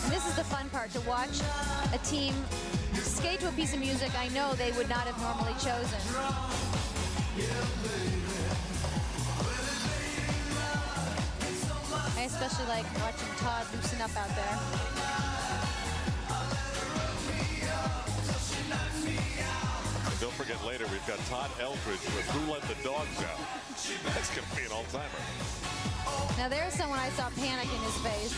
And this is the fun part, to watch a team skate to a piece of music I know they would not have normally chosen. I especially like watching Todd loosen up out there. And don't forget, later we've got Todd Eldridge with Who Let the Dogs Out. That's going to be an all-timer. Now there's someone I saw panic in his face.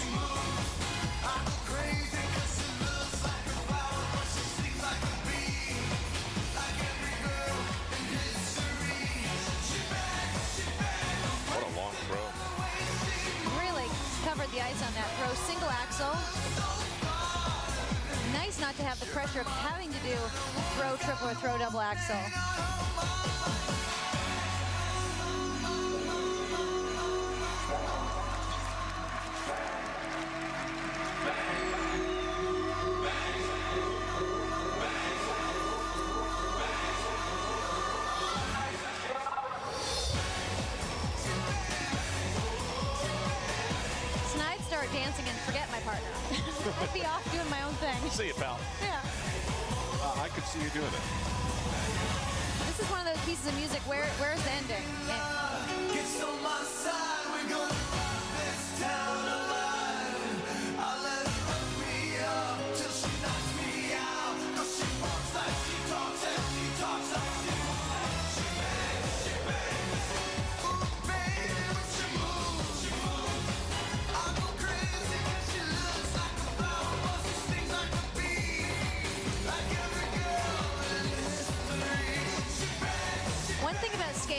What a long throw. Really covered the ice on that throw. Single axle. Nice not to have the pressure of having to do throw triple or throw double axle. Start dancing and forget my partner. I'd be off doing my own thing. See you, pal. Yeah. I could see you doing it. This is one of those pieces of music where it's ending. Gets on my side, we're gonna run this town alive. I let her fuck me up till she knocks me out. 'Cause she walks like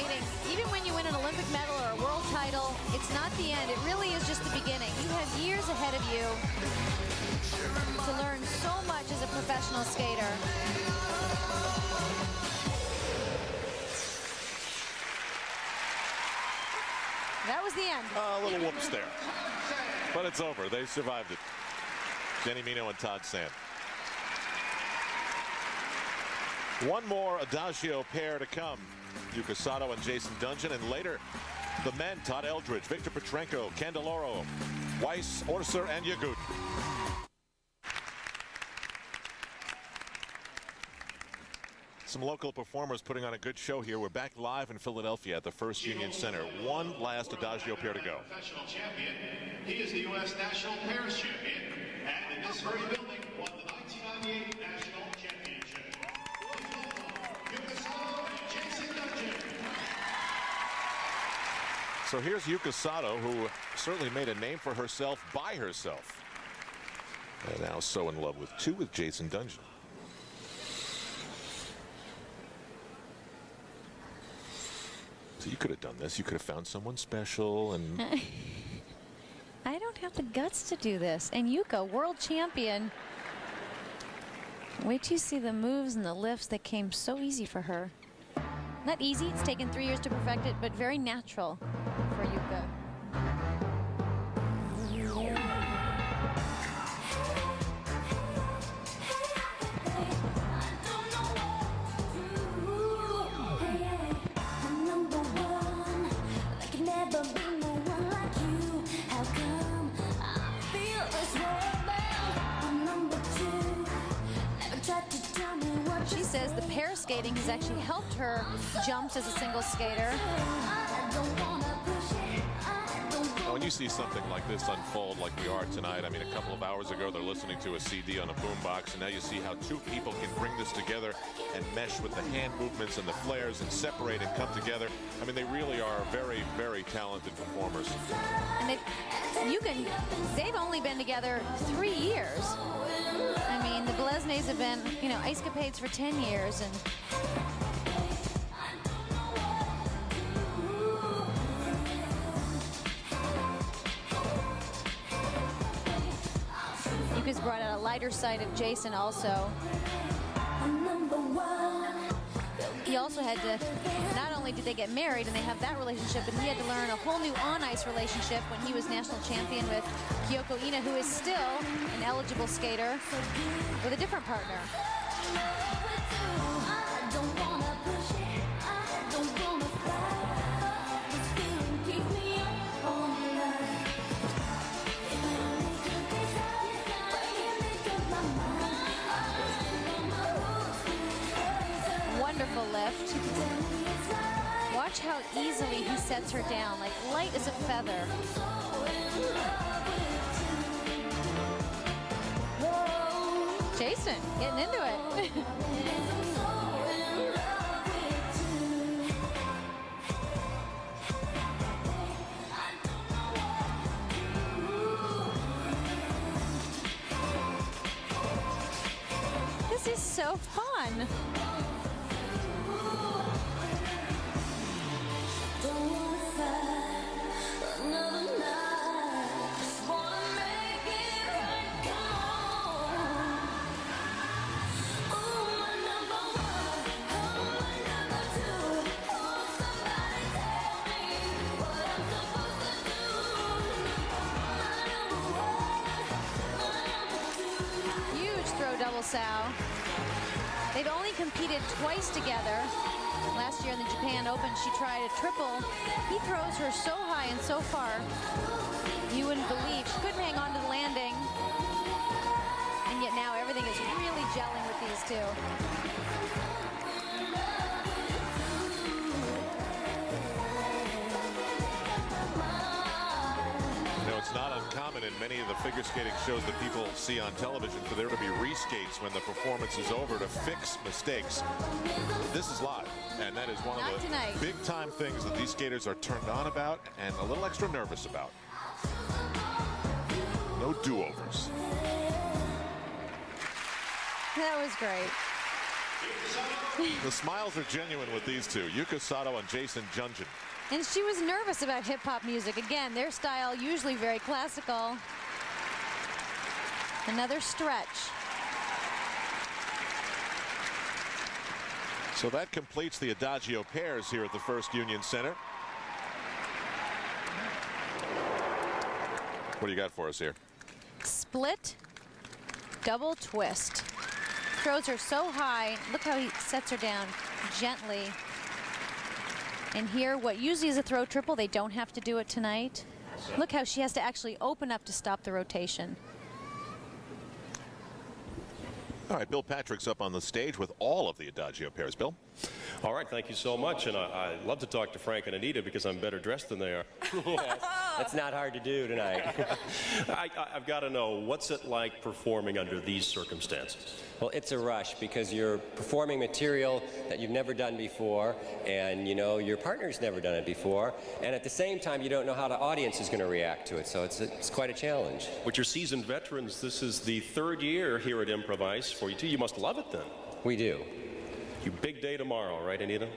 skating, even when you win an Olympic medal or a world title, it's not the end. It really is just the beginning. You have years ahead of you to learn so much as a professional skater. That was the end. A little whoops there. But it's over. They survived it. Jenny Mino and Todd Sand. One more Adagio pair to come. Yuka Sato and Jason Dungeon. And later, the men, Todd Eldridge, Victor Petrenko, Candeloro, Weiss, Orser, and Yagut. Some local performers putting on a good show here. We're back live in Philadelphia at the First Union Center. One last Adagio pair to go. Professional champion. He is the U.S. National Pairs Champion, and in this very building won the 1998 National Championship. Yuka Sato and Jason Dungeon. So here's Yuka Sato, who certainly made a name for herself by herself. And now so in love with Jason Dungeon. So you could have done this. You could have found someone special and... I don't have the guts to do this. And Yuka, world champion. Wait till you see the moves and the lifts that came so easy for her. Not easy, it's taken 3 years to perfect it, but very natural for Yuka. She says the pair skating has actually helped her jumps as a single skater. When you see something like this unfold like we are tonight, I mean, a couple of hours ago they're listening to a CD on a boombox, and now you see how two people can bring this together and mesh with the hand movements and the flares and separate and come together. I mean, they really are very, very talented performers. And they've only been together 3 years. I mean, the Belesnes have been, ice capades for 10 years, and Yuka's brought out a lighter side of Jason also. He also had to, not only did they get married and they have that relationship, but he had to learn a whole new on-ice relationship when he was national champion with Kyoko Ina, who is still an eligible skater with a different partner. Wonderful lift. Watch how easily he sets her down, like light as a feather. Jason getting into it. This is so fun. Double sow. They've only competed twice together. Last year in the Japan Open, she tried a triple. He throws her so high and so far, you wouldn't believe. She couldn't hang on to the landing. And yet now everything is really gelling with these two. It's not uncommon in many of the figure skating shows that people see on television for there to be reskates when the performance is over to fix mistakes. This is live, and that is one of the big-time things that these skaters are turned on about and a little extra nervous about. No do-overs. That was great. The smiles are genuine with these two, Yuka Sato and Jason Junjin. And she was nervous about hip-hop music. Again, their style usually very classical. Another stretch. So that completes the Adagio pairs here at the First Union Center. What do you got for us here? Split, double twist. Throws her so high. Look how he sets her down gently. And here, what usually is a throw triple, they don't have to do it tonight. Look how she has to actually open up to stop the rotation. All right, Bill Patrick's up on the stage with all of the Adagio pairs. Bill? All right, thank you so much. And I love to talk to Frank and Anita because I'm better dressed than they are. Yes, that's not hard to do tonight. I've got to know, what's it like performing under these circumstances? Well, it's a rush because you're performing material that you've never done before, and you know your partner's never done it before, and at the same time you don't know how the audience is going to react to it, so it's quite a challenge. With your seasoned veterans, this is the third year here at Improv Ice for you two. You must love it then. We do. You big day tomorrow, right, Anita?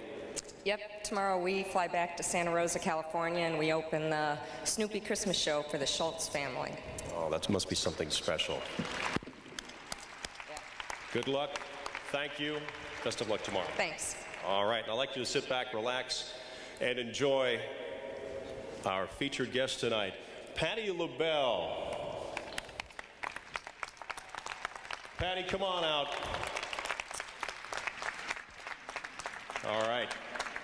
Yep, tomorrow we fly back to Santa Rosa, California, and we open the Snoopy Christmas show for the Schultz family. Oh, that must be something special. Good luck. Thank you. Best of luck tomorrow. Thanks. All right. I'd like you to sit back, relax, and enjoy our featured guest tonight, Patti LaBelle. Patti, come on out. All right.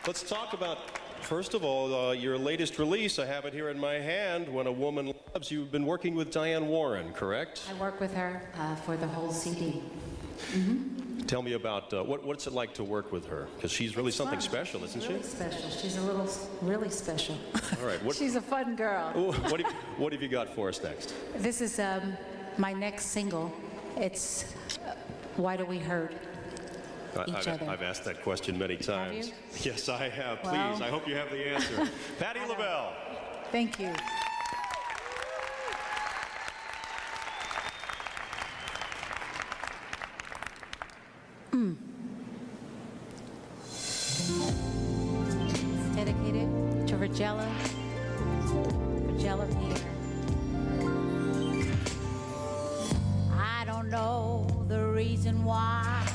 Let's talk about, first of all, your latest release. I have it here in my hand, When a Woman Loves. You've been working with Diane Warren, correct? I work with her for the whole CD. Tell me about what's it like to work with her? Because she's really something special, isn't she? Really special. She's a little, really special. All right. She's a fun girl. Ooh, what have you got for us next? This is my next single. It's Why Do We Hurt Each Other? I've asked that question many times. Have you? Yes, I have. Please, Well, I hope you have the answer. Patti LaBelle. Thank you. It's dedicated to Virgella Peter. I don't know the reason why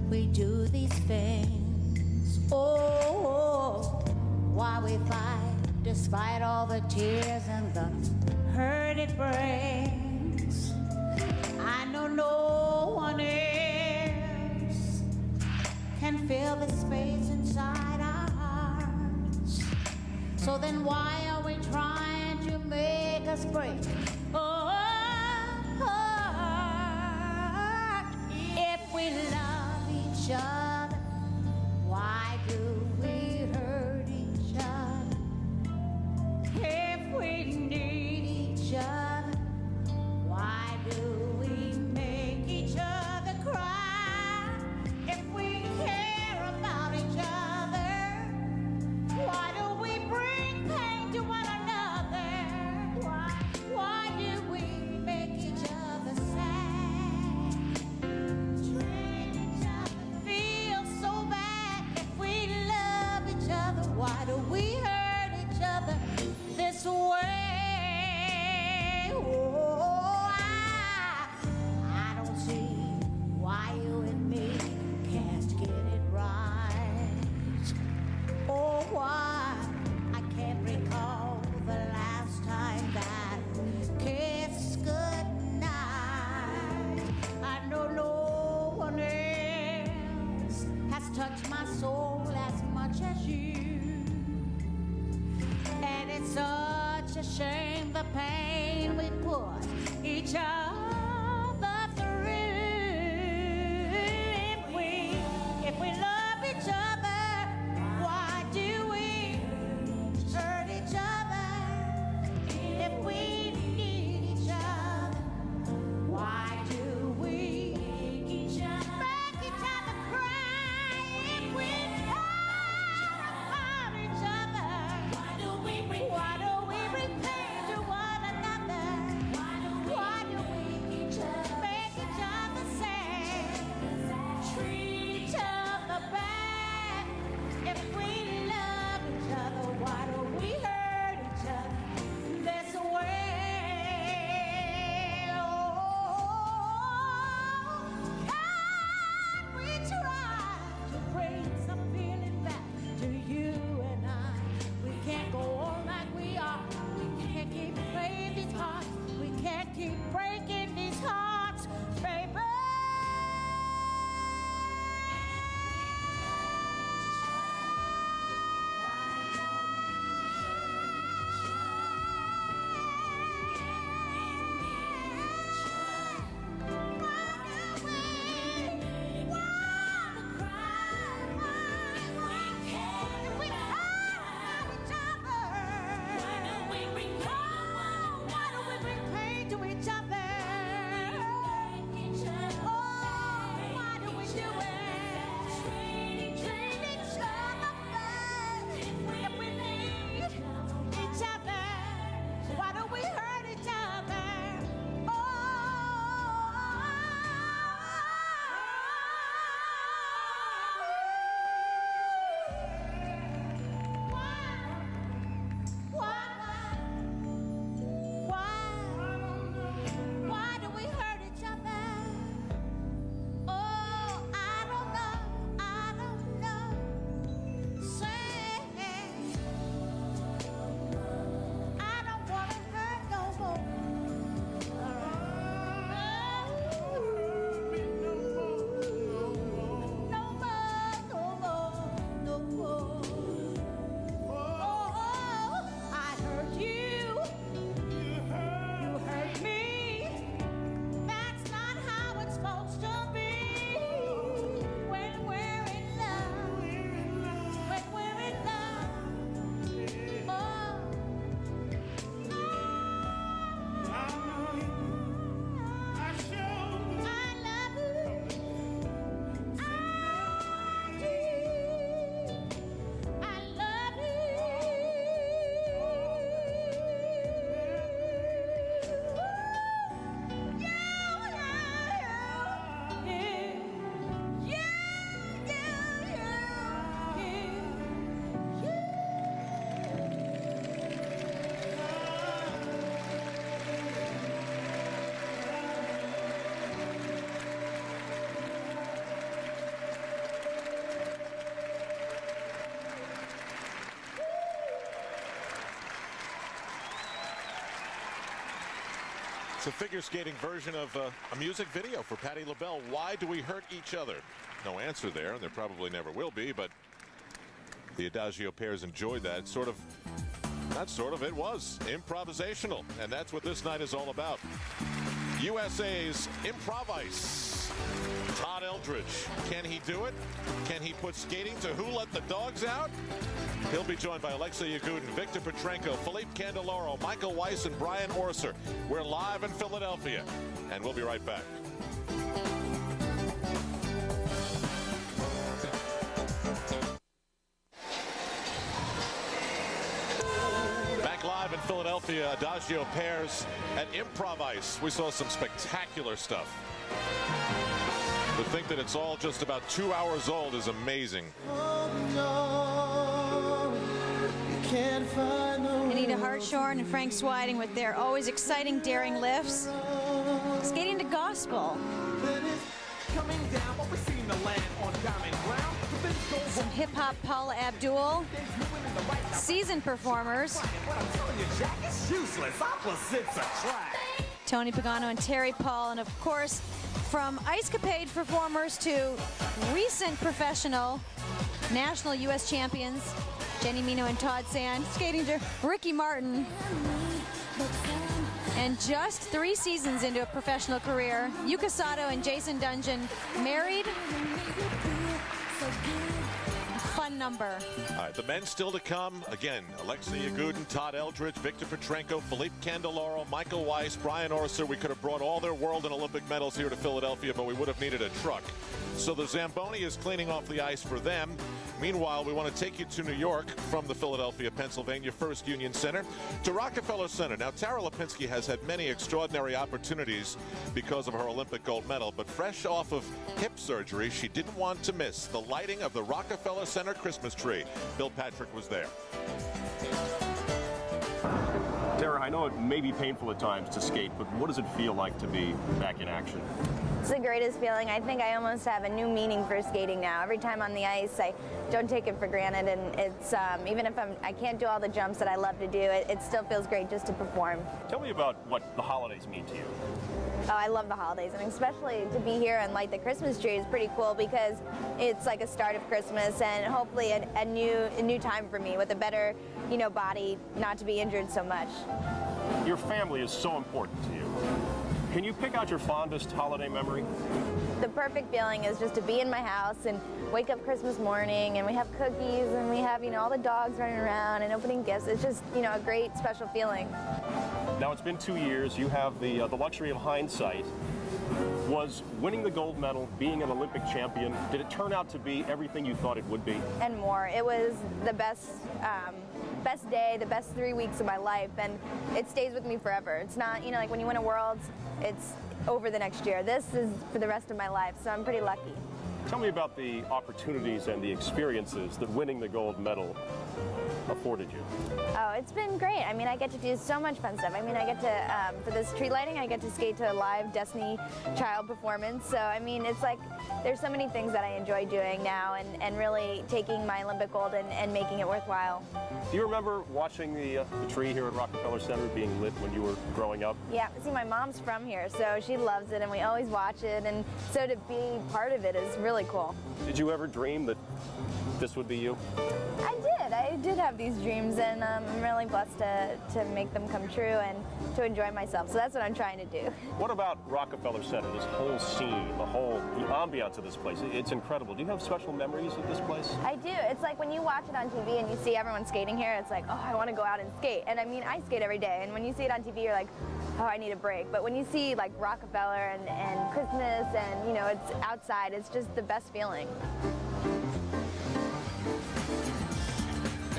we do these things. Oh, why we fight despite all the tears and the hurt it brings. I know no one else can fill the space inside our hearts. So then why are we trying to make us break? If we love each other, why do we hurt each other? If we need each other, why do we make each other cry? If we care about each other, why do we bring pain to one another? Why do we make each other sad? Treat each other, feel so bad. If we love each other, why do we hurt each other this way? Oh, I don't see why you and me can't get it right. Oh, why I can't recall the last time that we kissed goodnight. I know no one else has touched my soul as much as you. And it's such a shame the pain we put each other through. If we love each other, why do we hurt each other? If we need each other, why do we make each other cry? If we care about each other, why do we bring pain to one another? It's a figure skating version of a music video for Patti LaBelle. Why do we hurt each other? No answer there, and there probably never will be, but the Adagio pairs enjoyed that. It was improvisational, and that's what this night is all about. USA's Improv Ice. Todd Eldridge. Can he do it? Can he put skating to Who Let the Dogs Out? He'll be joined by Alexei Yagudin, Victor Petrenko, Philippe Candeloro, Michael Weiss, and Brian Orser. We're live in Philadelphia, and we'll be right back. Back live in Philadelphia, Adagio pairs at Improv Ice. We saw some spectacular stuff. To think that it's all just about 2 hours old is amazing. Anita Hartshorn and Frank Swiding with their always exciting, daring lifts. Skating to gospel. Some hip-hop Paula Abdul. Seasoned performers. Tony Pagano and Terry Paul, and of course, from Ice Capade performers to recent professional national U.S. champions, Jenny Mino and Todd Sand, skating to Ricky Martin. And just 3 seasons into a professional career, Yuka Sato and Jason Dungeon married. Fun number. All right, the men still to come. Again, Alexei Yagudin, Todd Eldridge, Victor Petrenko, Philippe Candeloro, Michael Weiss, Brian Orser. We could have brought all their world and Olympic medals here to Philadelphia, but we would have needed a truck. So the Zamboni is cleaning off the ice for them. Meanwhile, we want to take you to New York from the Philadelphia, Pennsylvania First Union Center to Rockefeller Center. Now, Tara Lipinski has had many extraordinary opportunities because of her Olympic gold medal, but fresh off of hip surgery, she didn't want to miss the lighting of the Rockefeller Center Christmas tree. Bill Patrick was there. Tara, I know it may be painful at times to skate, but what does it feel like to be back in action? It's the greatest feeling. I think I almost have a new meaning for skating now. Every time on the ice, I don't take it for granted, and it's even if I can't do all the jumps that I love to do, it still feels great just to perform. Tell me about what the holidays mean to you. Oh, I love the holidays, and especially to be here and light the Christmas tree is pretty cool because it's like a start of Christmas and hopefully a new time for me with a better, body, not to be injured so much. Your family is so important to you. Can you pick out your fondest holiday memory? The perfect feeling is just to be in my house and wake up Christmas morning and we have cookies and we have, all the dogs running around and opening gifts. It's just, a great special feeling. Now it's been 2 years. You have the luxury of hindsight. Was winning the gold medal, being an Olympic champion, did it turn out to be everything you thought it would be? And more. It was the best day, the best 3 weeks of my life, and it stays with me forever. It's not, like when you win a Worlds, it's over the next year. This is for the rest of my life, so I'm pretty lucky. Tell me about the opportunities and the experiences that winning the gold medal afforded you. Oh, it's been great. I get to do so much fun stuff. I get to, for this tree lighting, I get to skate to a live Destiny Child performance. So, it's like there's so many things that I enjoy doing now and really taking my Olympic gold and making it worthwhile. Do you remember watching the tree here at Rockefeller Center being lit when you were growing up? Yeah, see, my mom's from here, so she loves it, and we always watch it, and so to be part of it is really cool. Did you ever dream that this would be you? I did have these dreams, and I'm really blessed to make them come true and to enjoy myself. So that's what I'm trying to do. What about Rockefeller Center, this whole scene, the ambiance of this place? It's incredible. Do you have special memories of this place? I do. It's like when you watch it on TV and you see everyone skating here, it's like, oh, I want to go out and skate. And I skate every day. And when you see it on TV, you're like, oh, I need a break. But when you see like Rockefeller and Christmas and, it's outside, it's just the best feeling.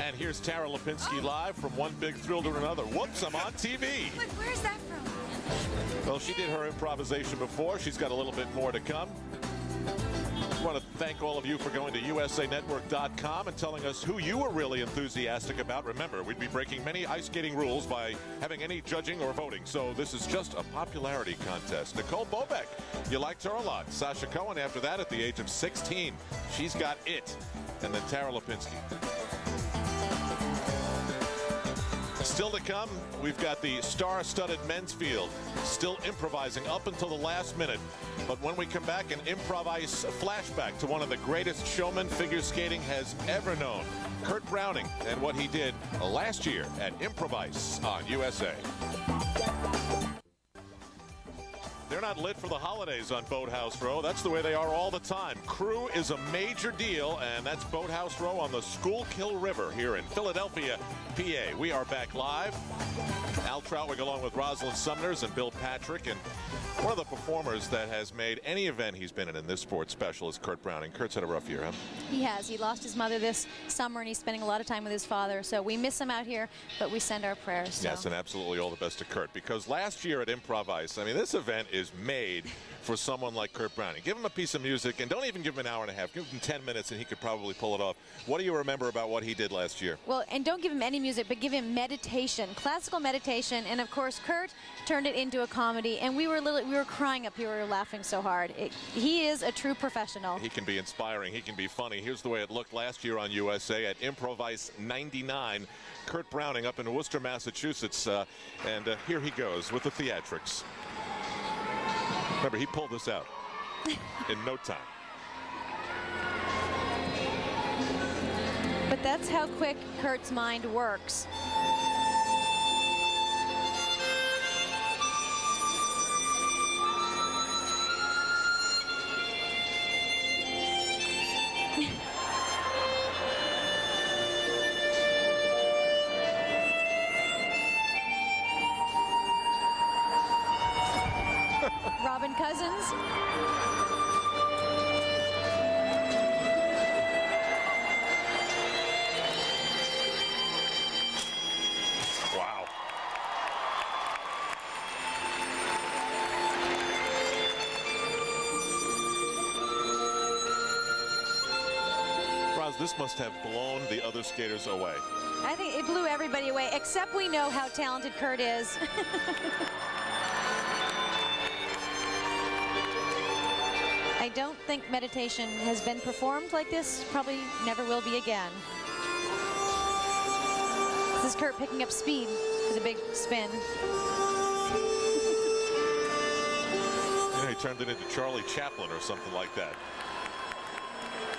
And here's Tara Lipinski live from one big thrill to another. Whoops, I'm on TV. Look, where's that from? Well, she did her improvisation before. She's got a little bit more to come. I want to thank all of you for going to usanetwork.com and telling us who you were really enthusiastic about. Remember, we'd be breaking many ice skating rules by having any judging or voting. So this is just a popularity contest. Nicole Bobek, you liked her a lot. Sasha Cohen, after that, at the age of 16, she's got it. And then Tara Lipinski. Still to come, we've got the star-studded men's field still improvising up until the last minute. But when we come back, an Improv Ice flashback to one of the greatest showmen figure skating has ever known, Kurt Browning, and what he did last year at Improv Ice on USA. They're not lit for the holidays on Boathouse Row. That's the way they are all the time. Crew is a major deal, and that's Boathouse Row on the Schuylkill River here in Philadelphia, PA. We are back live. Al Troutwig along with Rosalind Sumners and Bill Patrick. And one of the performers that has made any event he's been in this sports special is Kurt Browning. Kurt's had a rough year, huh? He has. He lost his mother this summer, and he's spending a lot of time with his father. So we miss him out here, but we send our prayers. So. Yes, and absolutely all the best to Kurt. Because last year at Improv Ice, I mean, this event is made for someone like Kurt Browning. Give him a piece of music, and don't even give him an hour and a half. Give him 10 minutes, and he could probably pull it off. What do you remember about what he did last year? Well, and don't give him any music, but give him meditation, classical meditation. And, of course, Kurt turned it into a comedy, and we were crying up here. We were laughing so hard. He is a true professional. He can be inspiring. He can be funny. Here's the way it looked last year on USA at Improv Ice 99. Kurt Browning up in Worcester, Massachusetts. And here he goes with the theatrics. Remember, he pulled this out in no time. But that's how quick Kurt's mind works. Robin Cousins. Wow. Roz, this must have blown the other skaters away. I think it blew everybody away, except we know how talented Kurt is. I don't think meditation has been performed like this. Probably never will be again. This is Kurt picking up speed for the big spin. You know, he turned it into Charlie Chaplin or something like that.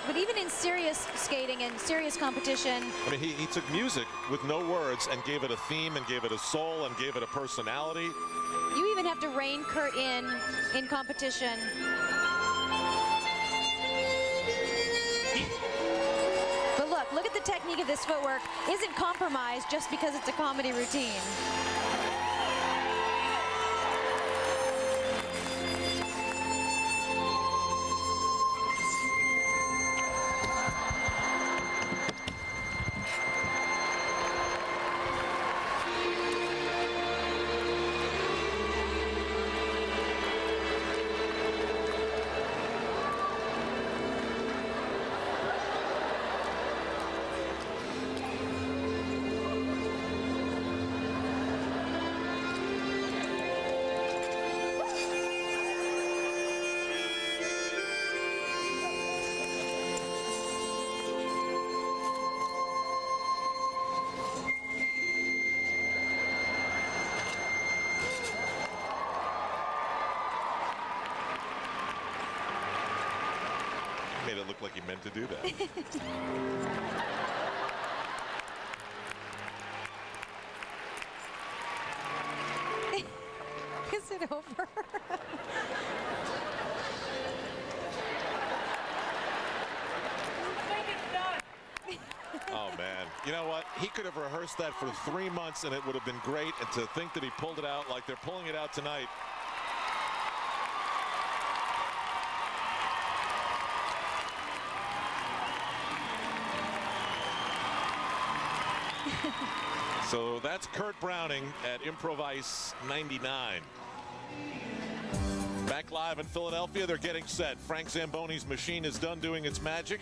But even in serious skating and serious competition. I mean, he took music with no words and gave it a theme and gave it a soul and gave it a personality. You even have to rein Kurt in competition. But look at the technique of this footwork. Isn't compromised just because it's a comedy routine. Made it look like he meant to do that. Is it over? Oh, man. You know what? He could have rehearsed that for 3 months, and it would have been great. And to think that he pulled it out like they're pulling it out tonight. So that's Kurt Browning at Improv Ice 99. Back live in Philadelphia, they're getting set. Frank Zamboni's machine is done doing its magic.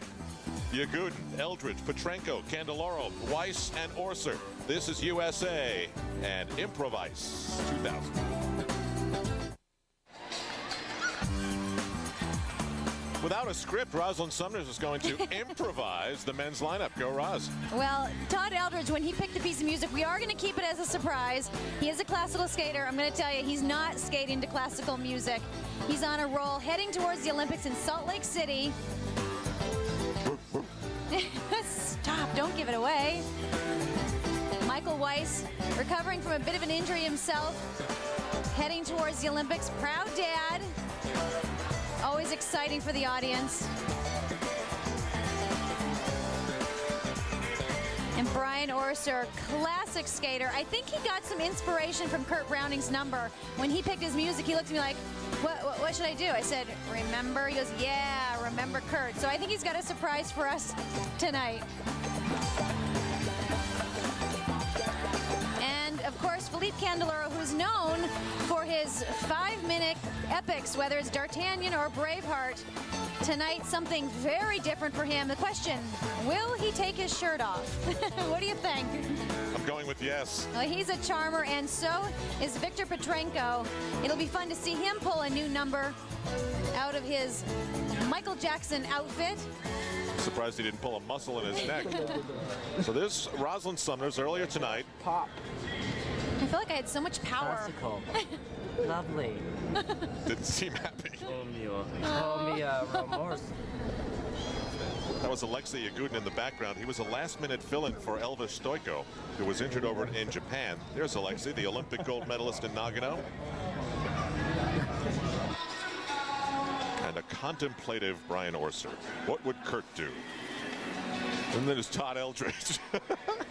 Yagudin, Eldridge, Petrenko, Candeloro, Weiss, and Orser. This is USA and Improv Ice 2000. Without a script, Rosalind Sumners is going to improvise the men's lineup. Go, Roz. Well, Todd Eldridge, when he picked a piece of music, we are going to keep it as a surprise. He is a classical skater. I'm going to tell you, he's not skating to classical music. He's on a roll, heading towards the Olympics in Salt Lake City. Stop, don't give it away. Michael Weiss, recovering from a bit of an injury himself, heading towards the Olympics. Proud dad. Always exciting for the audience. And Brian Orser, classic skater. I think he got some inspiration from Kurt Browning's number. When he picked his music, he looked at me like, what should I do? I said, remember? He goes, yeah, remember Kurt. So I think he's got a surprise for us tonight. And, of course, Philippe Candeloro, who's known for his 5-minute epics, whether it's D'Artagnan or Braveheart. Tonight, something very different for him. The question, will he take his shirt off? What do you think? I'm going with yes. Well, he's a charmer, and so is Victor Petrenko. It'll be fun to see him pull a new number out of his Michael Jackson outfit. Surprised he didn't pull a muscle in his neck. So this Rosalind Sumners earlier tonight. Pop. I feel like I had so much power. Classical. Lovely. Didn't seem happy. Call me remorse. That was Alexei Yagudin in the background. He was a last-minute fill-in for Elvis Stoico, who was injured over in Japan. There's Alexei, the Olympic gold medalist in Nagano. And a contemplative Brian Orser. What would Kurt do? And then there's Todd Eldridge,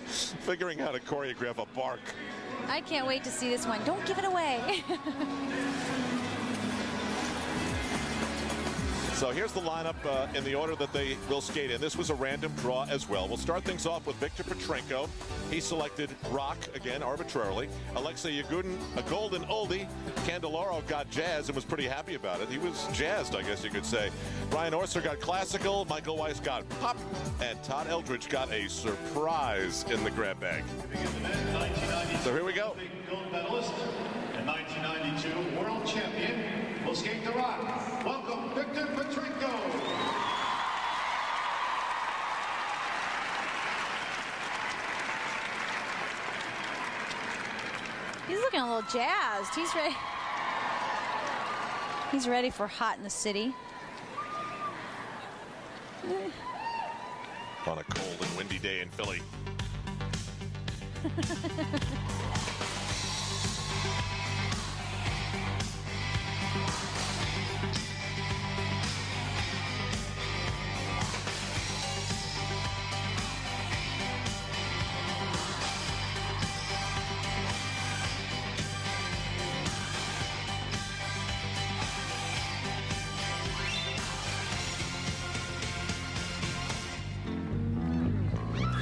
figuring out how to choreograph a bark. I can't wait to see this one. Don't give it away. So here's the lineup in the order that they will skate in. This was a random draw as well. We'll start things off with Victor Petrenko. He selected rock, again, arbitrarily. Alexei Yagudin, a golden oldie. Candeloro got jazz and was pretty happy about it. He was jazzed, I guess you could say. Brian Orser got classical. Michael Weiss got pop. And Todd Eldridge got a surprise in the grab bag. So here we go. Gold medalist and 1992 world champion will skate the rock. Welcome, Victor Petrenko. He's looking a little jazzed. He's ready. He's ready for Hot in the City. On a cold and windy day in Philly.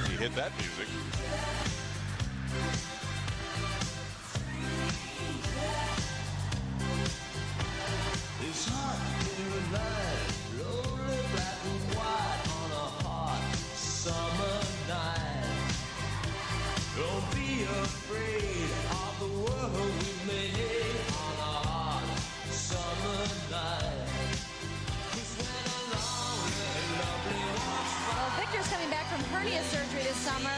He hit that music. It's hot in the night, lonely, black and white on a hot summer night. Don't be afraid of the world we made on a hot summer night. We spent a long and lovely walk. Well, Victor's coming back from hernia surgery this summer.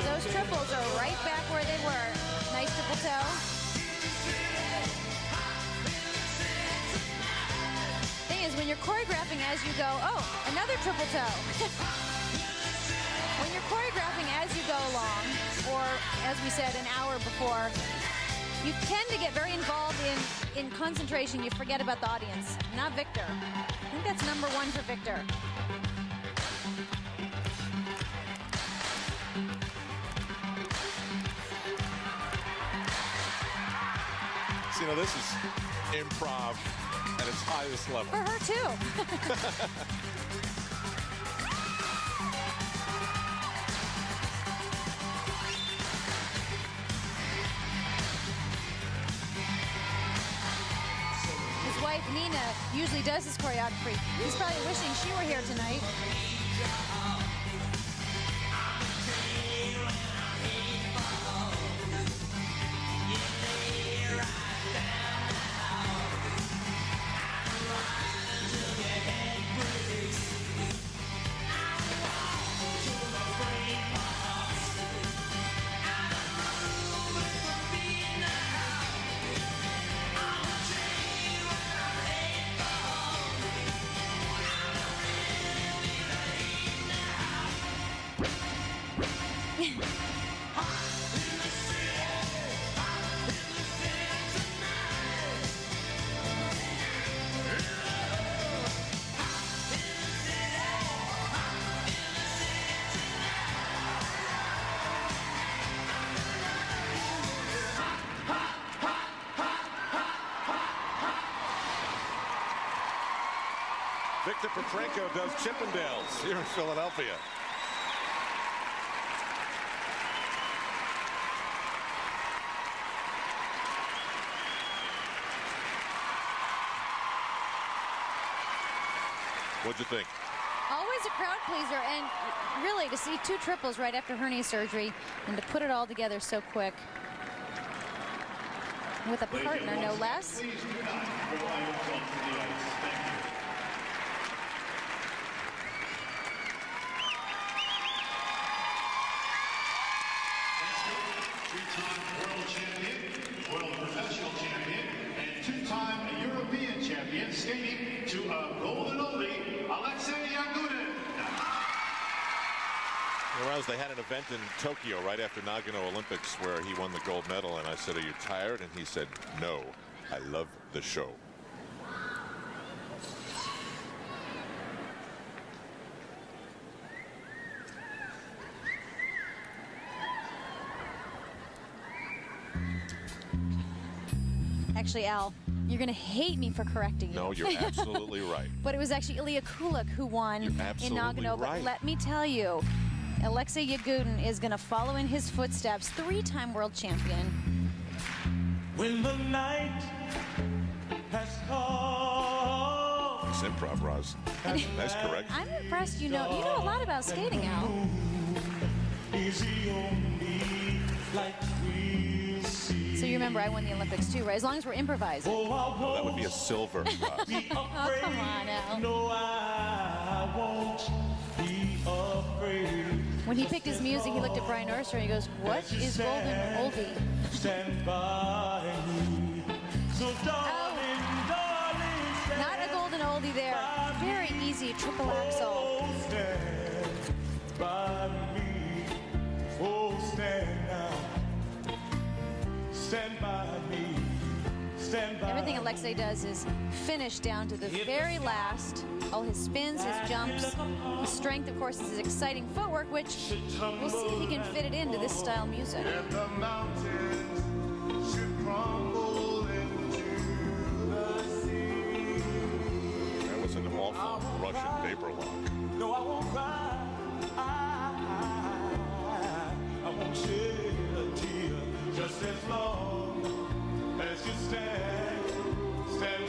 Those triples are right back where they were. Nice triple toe. Thing is, when you're choreographing as you go, oh, another triple toe. When you're choreographing as you go along, or as we said an hour before, you tend to get very involved in concentration. You forget about the audience. Not Victor. I think that's number one for Victor. So, you know, this is improv at its highest level. For her, too. His wife, Nina, usually does his choreography. He's probably wishing she were here tonight. Victor Petrenko does Chippendales here in Philadelphia. What'd you think? Always a crowd pleaser, and really to see 2 triples right after hernia surgery and to put it all together so quick. With a partner, no less. Three-time world champion, world professional champion, and 2-time European champion, skating to a golden oldie, Alexei Yagudin. Whereas they had an event in Tokyo right after Nagano Olympics where he won the gold medal, and I said, "Are you tired?" And he said, "No, I love the show." Actually, Al, you're going to hate me for correcting you. No, you're absolutely right. But it was actually Ilya Kulik who won in Nagano. Right. But let me tell you, Alexei Yagudin is going to follow in his footsteps. 3-time world champion. When the night has come. It's improv, Roz. That's correct. I'm impressed. You know a lot about skating, Al. Easy on me like we'll see. So you remember I won the Olympics too, right? As long as we're improvising. Oh, that would be a silver, Roz. Oh, come on, Al. No, I won't be afraid. When he picked his music, he looked at Brian Orser and he goes, "What is golden oldie?" Stand by me. So darling, darling, stand Not a golden oldie there. Very easy triple axel. Stand by me. Oh, stand now. Stand by me. Stand by Everything Alexei does is finish down to the very last. All his spins, his jumps, his strength, of course, is his exciting footwork, which we'll see if he can fit it into this style music. And the mountains should crumble into the sea. That was an awful Russian vapor lock. No, I won't cry. I won't shed a tear just as long as you stand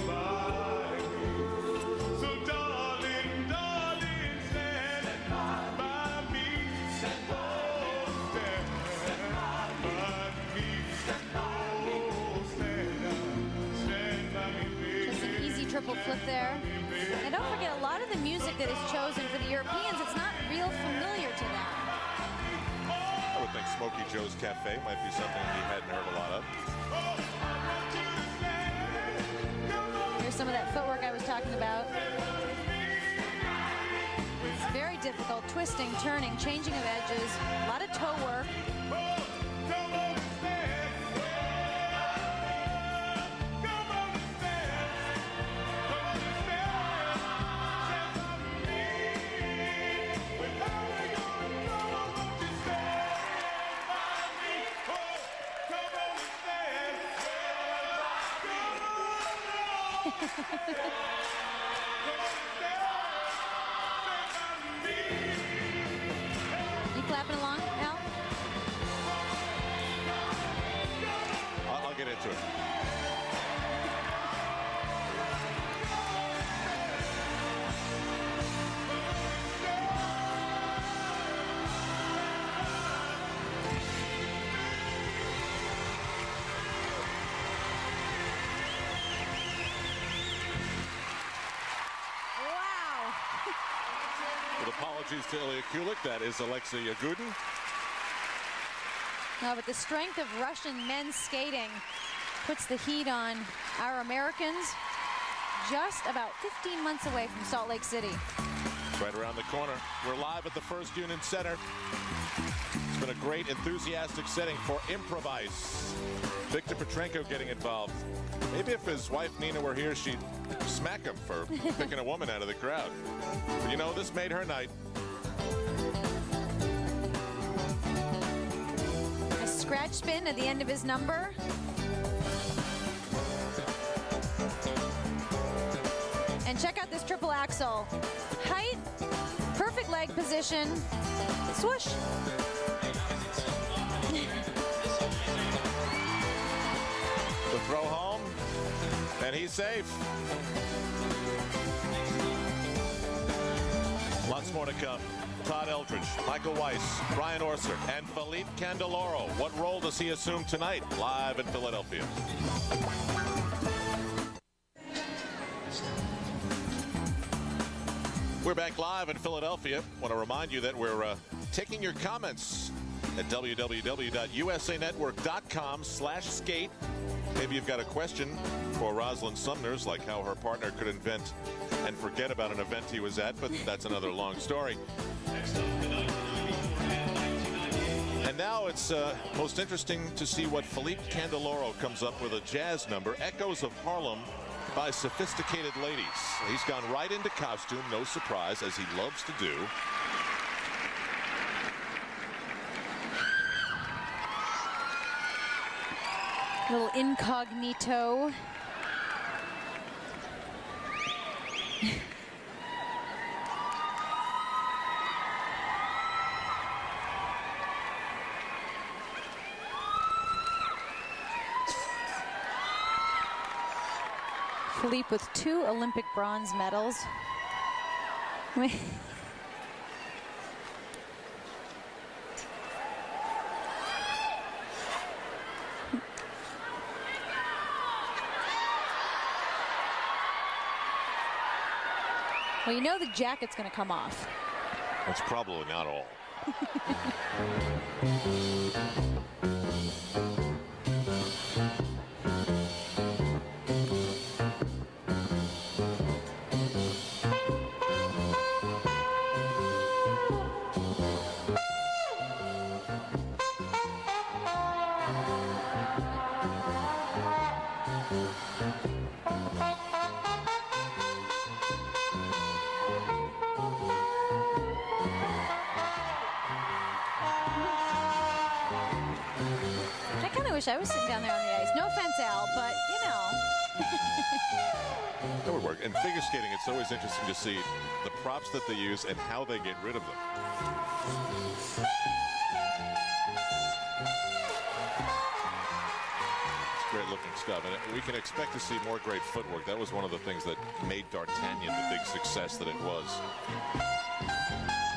by me. So darling, darling, stand by me. Stand by me. Stand by me, baby. Just an easy triple flip there. And don't forget, a lot of the music that is chosen for the Europeans, it's not real familiar to them. I would think Smokey Joe's Cafe might be something he hadn't heard a lot of. Here's some of that footwork I was talking about. It's very difficult, twisting, turning, changing of edges, a lot of toe work. You clapping along, Al? I'll get into it. Wow. With apologies to Ilya Kulik, that is Alexei Yagudin. No, but the strength of Russian men's skating puts the heat on our Americans just about 15 months away from Salt Lake City. It's right around the corner. We're live at the First Union Center. It's been a great, enthusiastic setting for Improv Ice. Victor Petrenko getting involved. Maybe if his wife Nina were here, she'd smack him for picking a woman out of the crowd. But you know, this made her night. A scratch spin at the end of his number. And And check out this triple axel. Height, perfect leg position, swoosh. The throw home, and he's safe. Lots more to come. Todd Eldridge, Michael Weiss, Brian Orser, and Philippe Candeloro. What role does he assume tonight, live in Philadelphia? We're back live in Philadelphia. Want to remind you that we're taking your comments at www.usanetwork.com/skate. Maybe you've got a question for Rosalind Sumners, like how her partner could invent and forget about an event he was at, but that's another long story. And now it's most interesting to see what Philippe Candeloro comes up with, a jazz number, Echoes of Harlem by Sophisticated Ladies. He's gone right into costume, no surprise, as he loves to do. Little incognito. Philippe with 2 Olympic bronze medals. Well, you know the jacket's going to come off. That's probably not all. I was sitting down there on the ice. No offense, Al, but you know. That would work. In figure skating, it's always interesting to see the props that they use and how they get rid of them. It's great looking stuff, and we can expect to see more great footwork. That was one of the things that made D'Artagnan the big success that it was.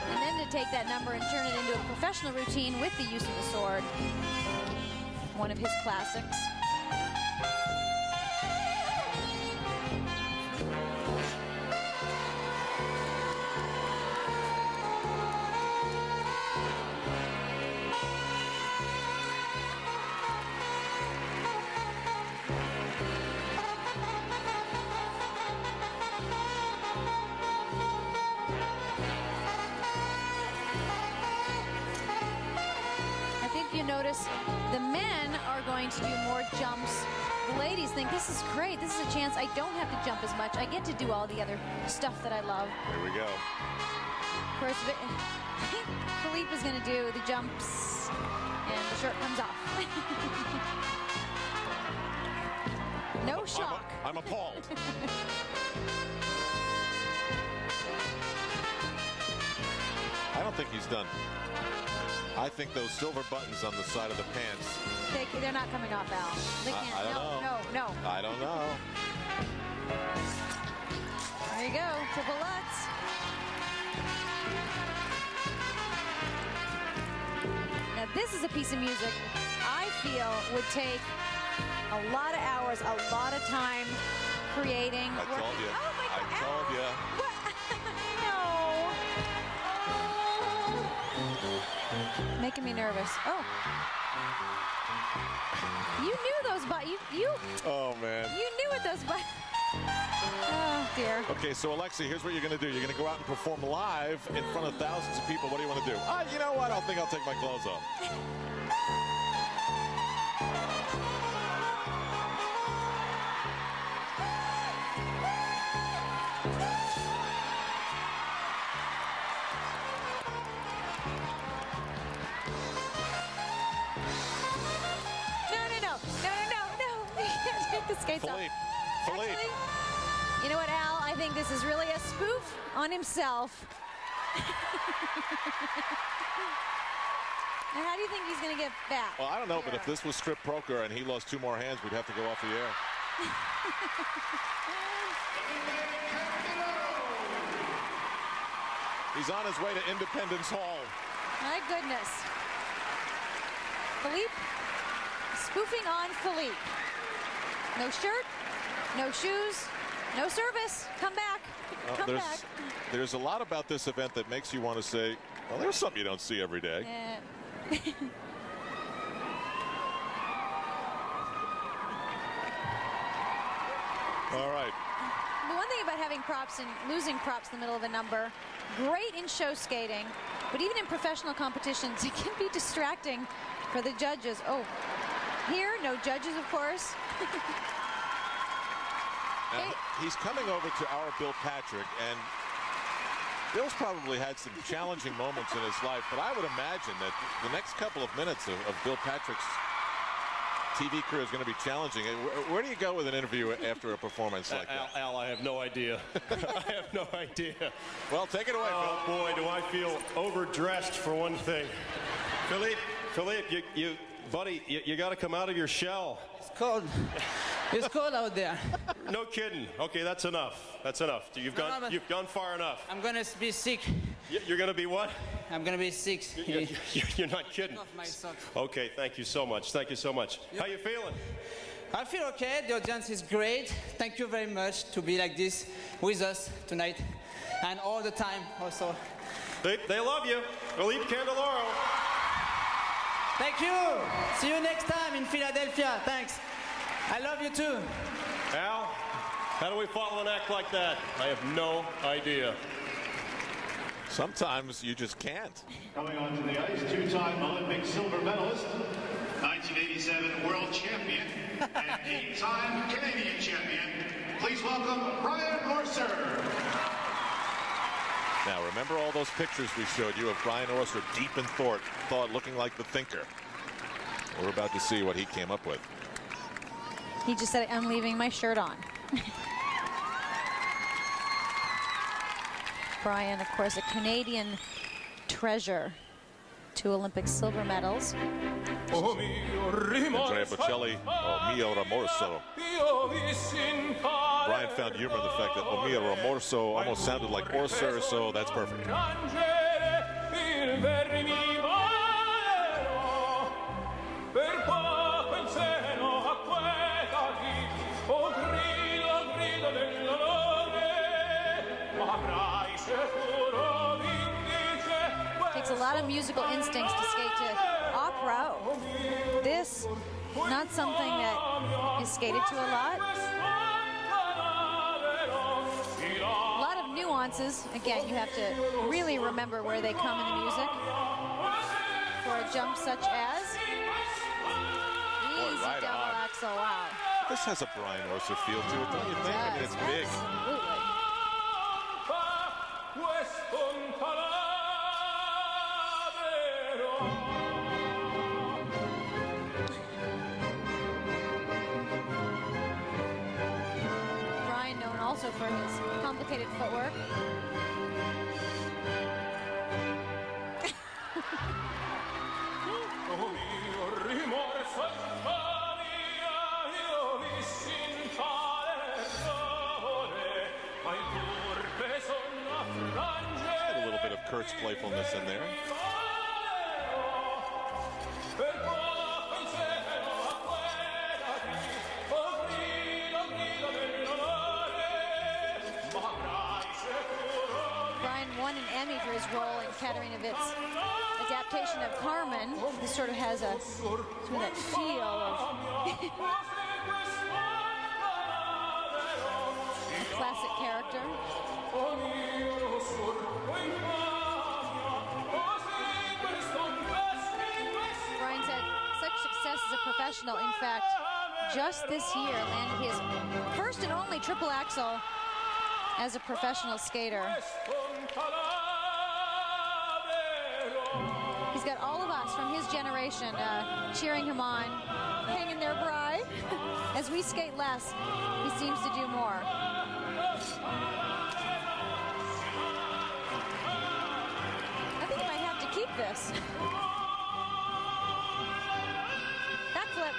And then to take that number and turn it into a professional routine with the use of the sword. One of his classics. I think you notice the men are going to do more jumps. The ladies think, this is great. This is a chance I don't have to jump as much. I get to do all the other stuff that I love. Here we go. Of course, Philippe is going to do the jumps, and the shirt comes off. No shock. I'm appalled. I don't think he's done. I think those silver buttons on the side of the pants. They're not coming off, Al. They can't. I don't know. No. I don't know. There you go. Triple Lutz. Now, this is a piece of music I feel would take a lot of hours, a lot of time creating. I told you. Oh, my God. I told you. No. Making me nervous. Oh. You knew those buttons. You. Oh, man. You knew what those buttons. Oh, dear. Okay, so Alexi, here's what you're going to do. You're going to go out and perform live in front of thousands of people. What do you want to do? You know what? I think I'll take my clothes off. No. You can't take the skates off. Philippe. Actually, you know what, Al? I think this is really a spoof on himself. And how do you think he's going to get back? Well, I don't know, but if this was strip poker and he lost 2 more hands, we'd have to go off the air. He's on his way to Independence Hall. My goodness. Philippe spoofing on Philippe. No shirt, no shoes, no service. Come back. Come back. There's a lot about this event that makes you want to say, well, there's something you don't see every day. All right. The one thing about having props and losing props in the middle of a number, great in show skating, but even in professional competitions, it can be distracting for the judges. Oh, here, no judges, of course. Now, he's coming over to our Bill Patrick, and Bill's probably had some challenging moments in his life, but I would imagine that the next couple of minutes of Bill Patrick's TV career is going to be challenging. Where do you go with an interview after a performance like that? Al, I have no idea. I have no idea. Well, take it away, Bill. Oh, boy, do I feel overdressed for one thing. Philippe, buddy, you got to come out of your shell. It's cold. It's cold out there. No kidding. Okay, that's enough. That's enough. You've gone far enough. I'm gonna be sick. You're gonna be what? I'm gonna be sick. You're not kidding. Okay, thank you so much. Thank you so much. How you feeling? I feel okay. The audience is great. Thank you very much to be like this with us tonight and all the time also. They love you. Philippe Candeloro. Thank you. See you next time in Philadelphia. Thanks. I love you too. Al, how do we follow an act like that? I have no idea. Sometimes you just can't. Coming onto the ice, 2-time Olympic silver medalist, 1987 world champion, and 8-time Canadian champion. Please welcome Brian Orser. Now, remember all those pictures we showed you of Brian Orser deep in thought looking like the thinker. We're about to see what he came up with. He just said, I'm leaving my shirt on. Brian, of course, a Canadian treasure. 2 Olympic silver medals. Andrea Bocelli, O mio rimorso. Brian found humor in the fact that O mio rimorso almost sounded like Orser, so that's perfect. Takes a lot of musical instincts to skate to opera. This, not something that is skated to a lot. A lot of nuances. Again, you have to really remember where they come in the music. For a jump such as easy right double on. axel. Wow. This has a Brian Orser feel to it, don't you think? I mean, it's big. Absolutely. Brian, known also for his complicated footwork. A little bit of Kurt's playfulness in there. Brian won an Emmy for his role in Katarina Witt's adaptation of Carmen. This sort of has a sort of that feel of a classic character. Brian said such success as a professional. In fact, just this year landed his first and only triple axel as a professional skater. He's got all of us from his generation cheering him on. Hang in there, Bri. As we skate less, he seems to do more. keep this. Backflip.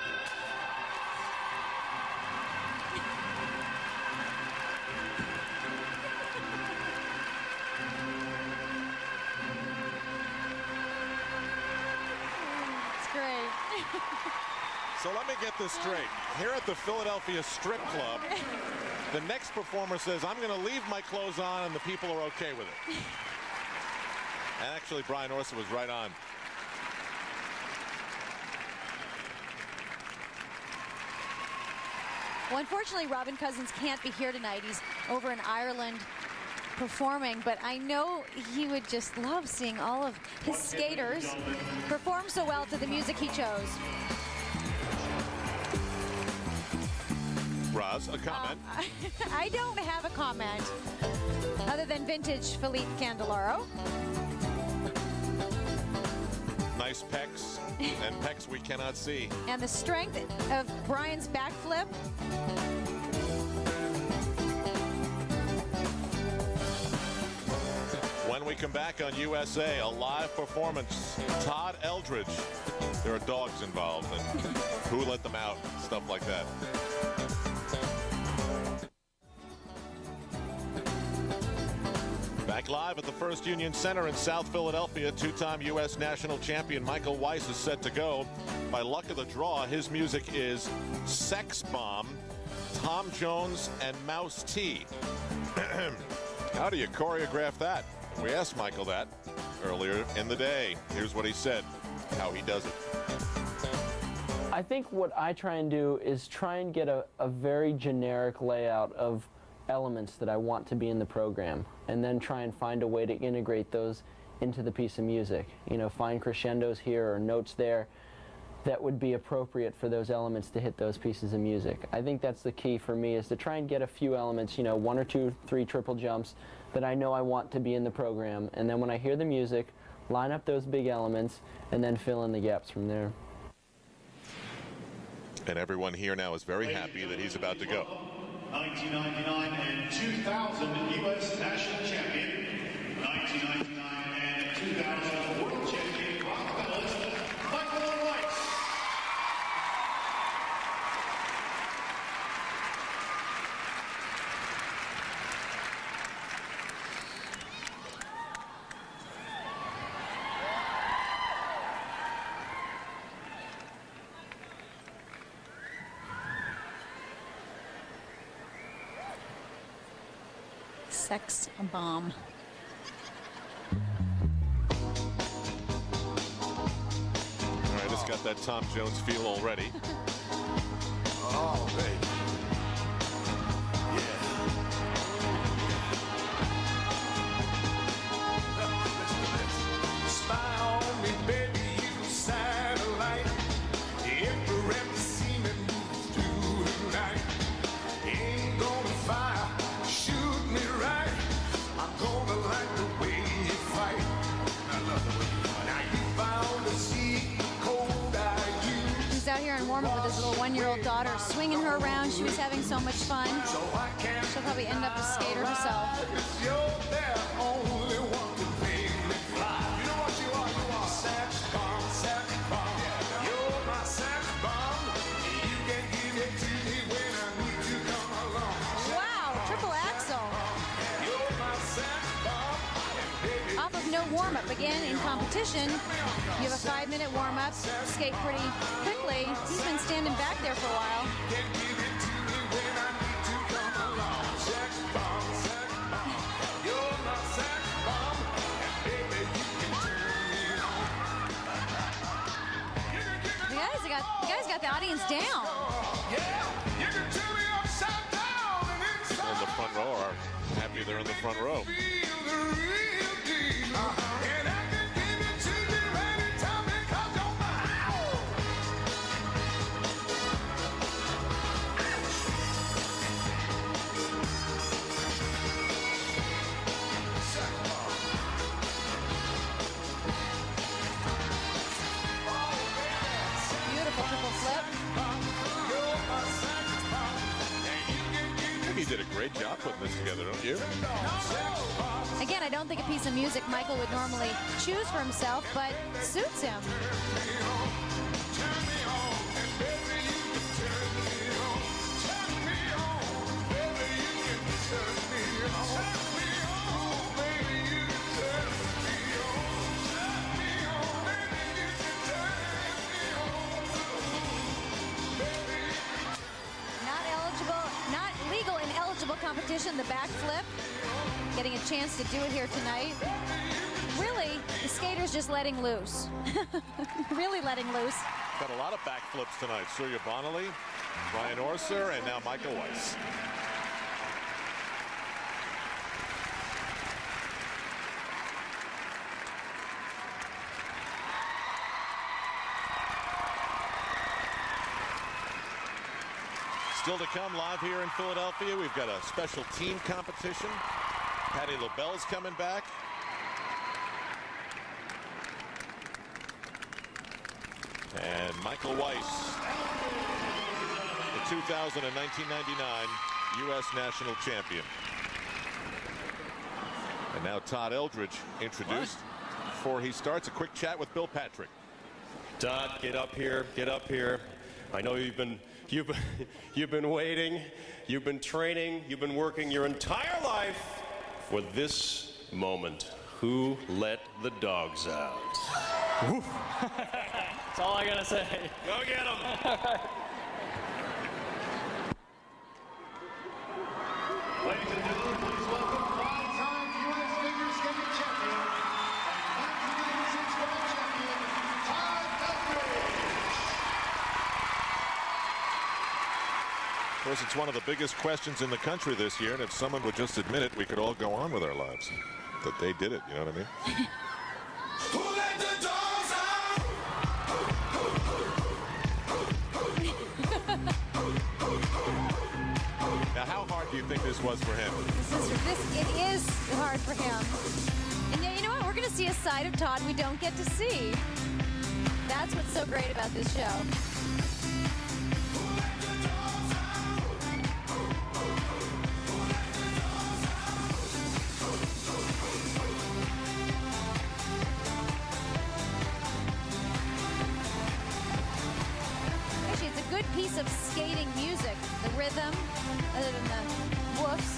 It's great. So let me get this straight. Here at the Philadelphia Strip Club, the next performer says, I'm going to leave my clothes on, and the people are okay with it. And actually, Brian Orsa was right on. Well, unfortunately, Robin Cousins can't be here tonight. He's over in Ireland performing, but I know he would just love seeing all of his skaters perform so well to the music he chose. Roz, a comment? I don't have a comment other than vintage Philippe Candelaro. Nice pecs, and pecs we cannot see. And the strength of Brian's backflip. When we come back on USA, a live performance. Todd Eldridge. There are dogs involved, and who let them out, stuff like that. Back live at the First Union Center in South Philadelphia, two-time U.S. national champion Michael Weiss is set to go. By luck of the draw, his music is Sex Bomb, Tom Jones, and Mouse T. How do you choreograph that? We asked Michael that earlier in the day. Here's what he said, how he does it. I think what I try and do is try and get a very generic layout of elements that I want to be in the program, and then try and find a way to integrate those into the piece of music. You know, find crescendos here or notes there that would be appropriate for those elements to hit those pieces of music. I think that's the key for me, is to try and get a few elements, you know, 1 or 2, 3 triple jumps that I know I want to be in the program, and then when I hear the music, line up those big elements and then fill in the gaps from there. And everyone here now is very happy that he's about to go. 1999 and 2000 U.S. national champion, 1999 and 2000 world champion rock medalist, Michael Weiss. Sex Bomb. All right, it's got that Tom Jones feel already. Oh, baby. Spy on me, baby, you satellite. Every rep scene that moves through the night. Ain't gonna fire, shoot me right. I'm gonna like the way you fight. I love the way you fight. Now you found the sea, cold eye you. He's out here on warm-up with his little 1-year-old daughter, swinging her around. She was having so much fun. She'll probably end up a skater herself. Wow, triple axel. Off of no warm-up. Again, in competition, you have a 5-minute warm-up, skate pretty quickly. He's been standing back there for a while. The guy's got the audience down. And the front row are happy they're in the front row. Beautiful triple flip. I think he did a great job putting this together, don't you? Again, I don't think a piece of music Michael would normally choose for himself, but suits him. Not legal in eligible competition, the backflip. Getting a chance to do it here tonight. Really, the skater's just letting loose. Really letting loose. Got a lot of backflips tonight. Surya Bonnelly, Brian Orser, and now Michael Weiss. Still to come live here in Philadelphia. We've got a special team competition. Patty LaBelle's coming back. And Michael Weiss, the 2000 and 1999 U.S. national champion. And now Todd Eldridge introduced. Before he starts, a quick chat with Bill Patrick. Todd, get up here. Get up here. I know you've been waiting, you've been training, you've been working your entire life for this moment. Who let the dogs out? That's all I gotta say. Go get them. Ladies and gentlemen, please welcome five-time U.S. figure skating champion and 1996 world champion, Todd Eldridge. Of course, it's one of the biggest questions in the country this year, and if someone would just admit it, we could all go on with our lives. That they did it, you know what I mean? Who let the dogs out? Now, how hard do you think this was for him? It is hard for him. And you know what? We're going to see a side of Todd we don't get to see. That's what's so great about this show. Actually, it's a good piece of skating music. The rhythm, other than the woofs.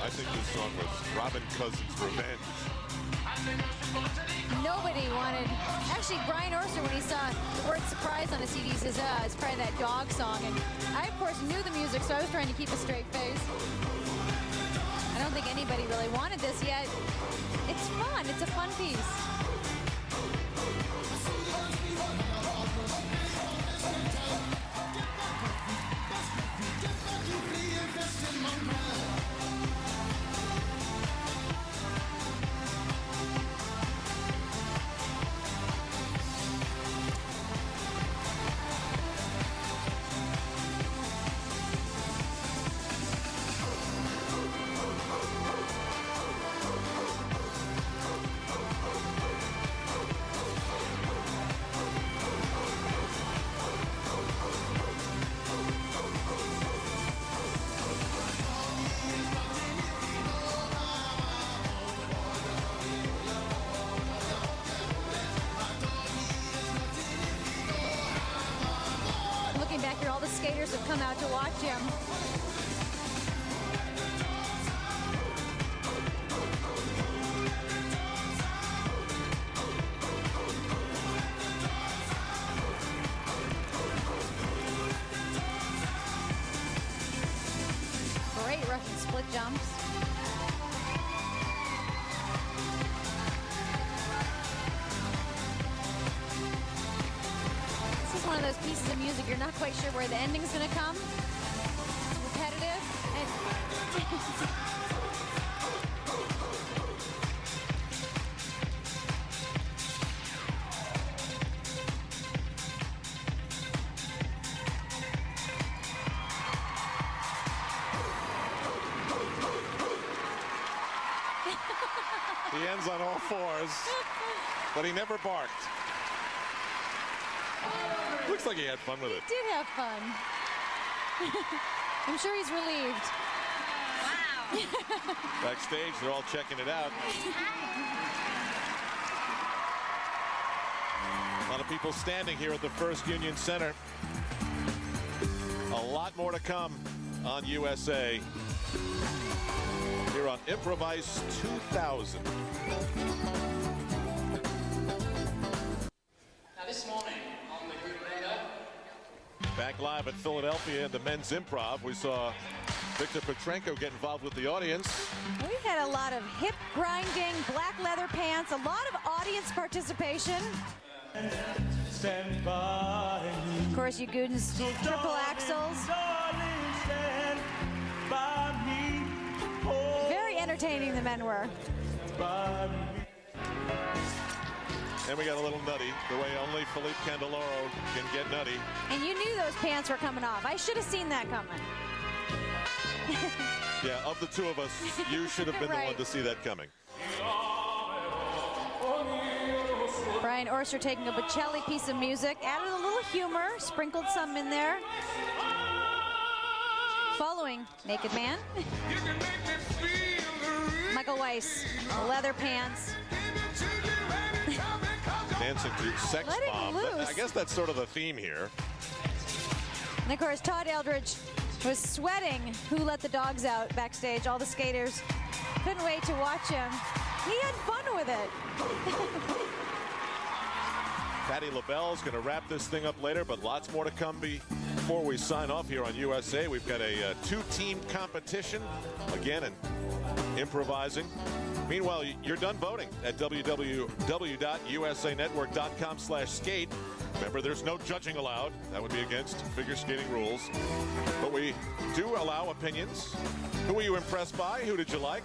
I think this song was Robin Cousins' Revenge. Nobody wanted. Actually, Brian Orser, when he saw the word surprise on a CD, says, it's probably that dog song. And I, of course, knew the music, so I was trying to keep a straight face. I don't think anybody really wanted this yet. It's fun. It's a fun piece. Looking back here, all the skaters have come out to watch him. Great Russian split jumps. This is one of those pieces of music you're not quite sure where the ending's going to come. It's repetitive and yours, but he never barked. Looks like he had fun with it. He did have fun. I'm sure he's relieved. Wow. Backstage, they're all checking it out. A lot of people standing here at the First Union Center. A lot more to come on USA. Here on Improv Ice 2000. Now this morning on the group leader. Back live at Philadelphia in the men's improv, we saw Victor Petrenko get involved with the audience. We've had a lot of hip grinding, black leather pants, a lot of audience participation. Stand by me. Of course, Yagutin's triple axels. Stand by me. Very entertaining, the men were. And we got a little nutty, the way only Philippe Candeloro can get nutty. And you knew those pants were coming off. I should have seen that coming. Yeah, of the two of us, you should have been the one to see that coming. Brian Orser taking a Bocelli piece of music, added a little humor, sprinkled some in there. Following Naked Man. Michael Weiss, leather pants. Dancing to Sex Bomb. I guess that's sort of the theme here. And of course, Todd Eldridge was sweating Who Let the Dogs Out backstage. All the skaters couldn't wait to watch him. He had fun with it. Patty LaBelle's going to wrap this thing up later, but lots more to come before we sign off here on USA. We've got a two-team competition, again, and improvising. Meanwhile, you're done voting at www.usanetwork.com/skate. Remember, there's no judging allowed. That would be against figure skating rules. But we do allow opinions. Who were you impressed by? Who did you like?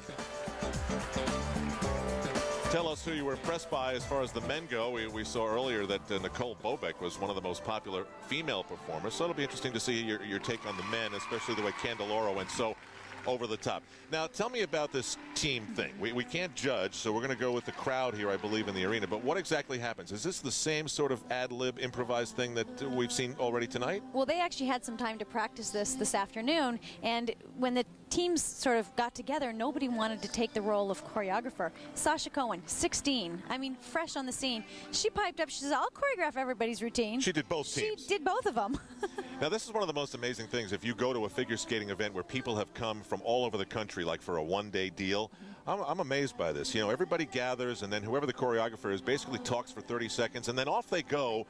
Tell us who you were impressed by as far as the men go. We saw earlier that Nicole Bobek was one of the most popular female performers. So it'll be interesting to see your take on the men, especially the way Candeloro went so over the top. Now, tell me about this team thing. We can't judge, so we're going to go with the crowd here, I believe, in the arena. But what exactly happens? Is this the same sort of ad-lib improvised thing that we've seen already tonight? Well, they actually had some time to practice this afternoon, and when the teams sort of got together, nobody wanted to take the role of choreographer. Sasha Cohen, 16, I mean, fresh on the scene. She piped up, she says, I'll choreograph everybody's routine. She did both teams. She did both of them. Now, this is one of the most amazing things. If you go to a figure skating event where people have come from all over the country, like for a one-day deal, I'm amazed by this. You know, everybody gathers, and then whoever the choreographer is basically talks for 30 seconds, and then off they go.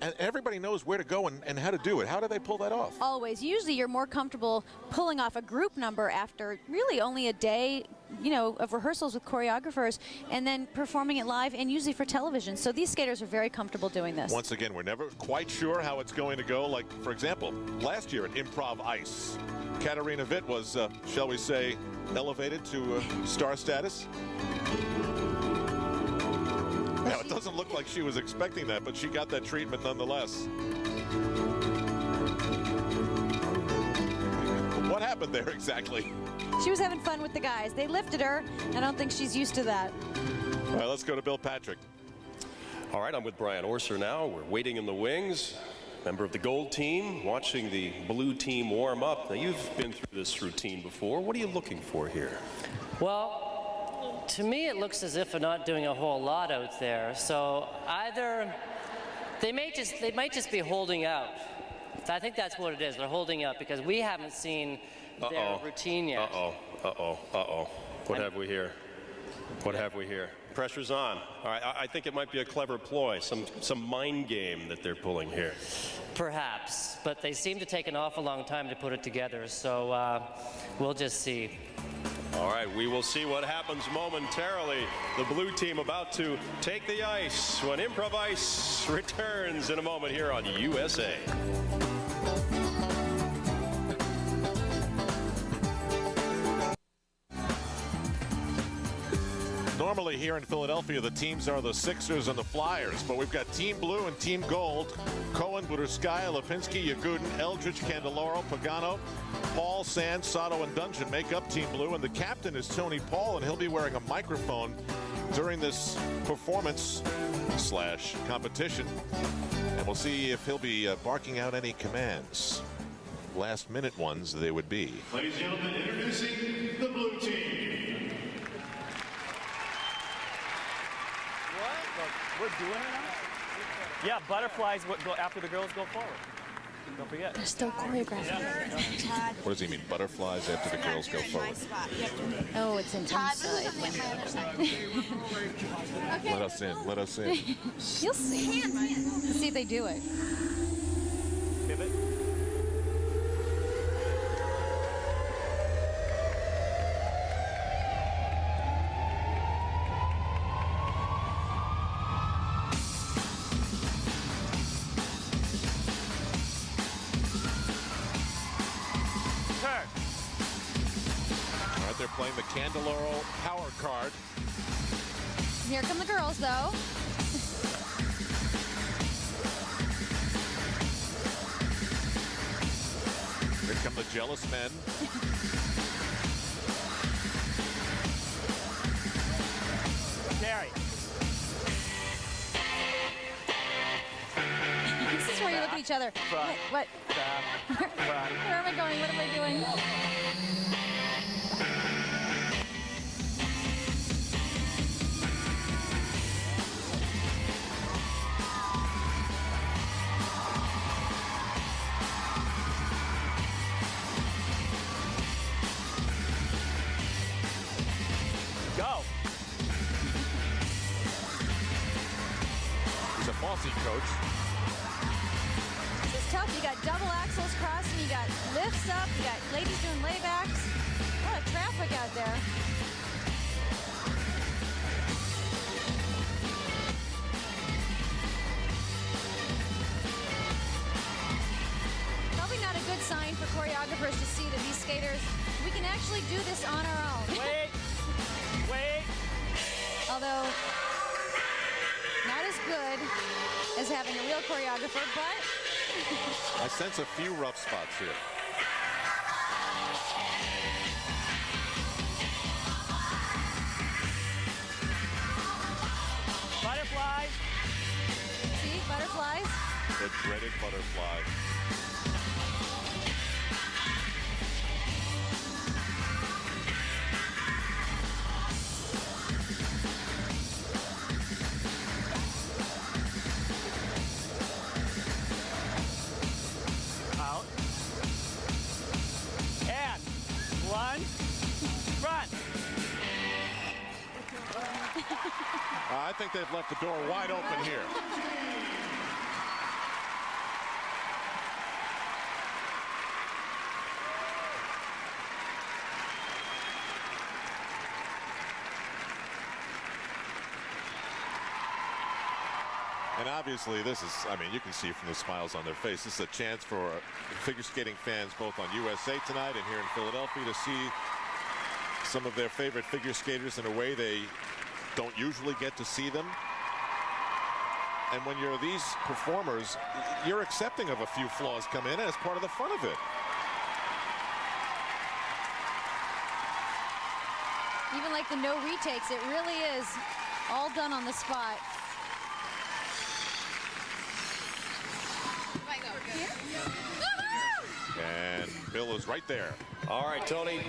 And everybody knows where to go and how to do it. How do they pull that off? Always. Usually you're more comfortable pulling off a group number after really only a day, you know, of rehearsals with choreographers and then performing it live and usually for television. So these skaters are very comfortable doing this. Once again, we're never quite sure how it's going to go. Like, for example, last year at Improv Ice, Katarina Witt was, shall we say, elevated to star status. Now, it doesn't look like she was expecting that, but she got that treatment nonetheless. What happened there exactly? She was having fun with the guys. They lifted her. I don't think she's used to that. All right, let's go to Bill Patrick. All right, I'm with Brian Orser now. We're waiting in the wings. Member of the gold team, watching the blue team warm up. Now, you've been through this routine before. What are you looking for here? Well, to me, it looks as if they're not doing a whole lot out there. So either they might just be holding out. I think that's what it is. They're holding out because we haven't seen their routine yet. What have we here? What have we here? Pressure's on. All right, I think it might be a clever ploy, some mind game that they're pulling here. Perhaps, but they seem to take an awful long time to put it together. So we'll just see. All right, we will see what happens momentarily. The blue team about to take the ice when Improv Ice returns in a moment here on USA. Normally here in Philadelphia, the teams are the Sixers and the Flyers, but we've got Team Blue and Team Gold. Cohen, Budurskaya, Lipinski, Yagutin, Eldridge, Candeloro, Pagano, Paul, Sands, Sato, and Dungeon make up Team Blue, and the captain is Tony Paul, and he'll be wearing a microphone during this performance / competition. And we'll see if he'll be barking out any commands. Last-minute ones they would be. Ladies and gentlemen, introducing the blue team. What? We're doing it now? Yeah, butterflies go after the girls go forward. Don't forget. They're still choreographing. What does he mean, butterflies after the girls go forward? Oh, it's inside. Let us in. Let us in. You'll see. Let's see if they do it. Pivot. They're playing the Candeloro power card. Here come the girls, though. Here come the jealous men. Gary. This is where you look at each other. Front. What? Back. Front. Where am I going? What am I doing? Go. He's a bossy coach. This is tough. You got double axles crossing, you got lifts up, you got ladies doing laybacks. A lot of traffic out there. Probably not a good sign for choreographers to see that these skaters, we can actually do this on our own. Wait. Wait. Although, not as good as having a real choreographer, but I sense a few rough spots here. Butterflies. see, butterflies. The dreaded butterfly. Out. And one. Front. I think they've left the door wide open here. And obviously this is, I mean, you can see from the smiles on their face, this is a chance for figure skating fans both on USA tonight and here in Philadelphia to see some of their favorite figure skaters in a way they don't usually get to see them. And when you're these performers, you're accepting of a few flaws come in as part of the fun of it. Even like the no retakes, it really is all done on the spot. And Bill is right there. All right, Tony,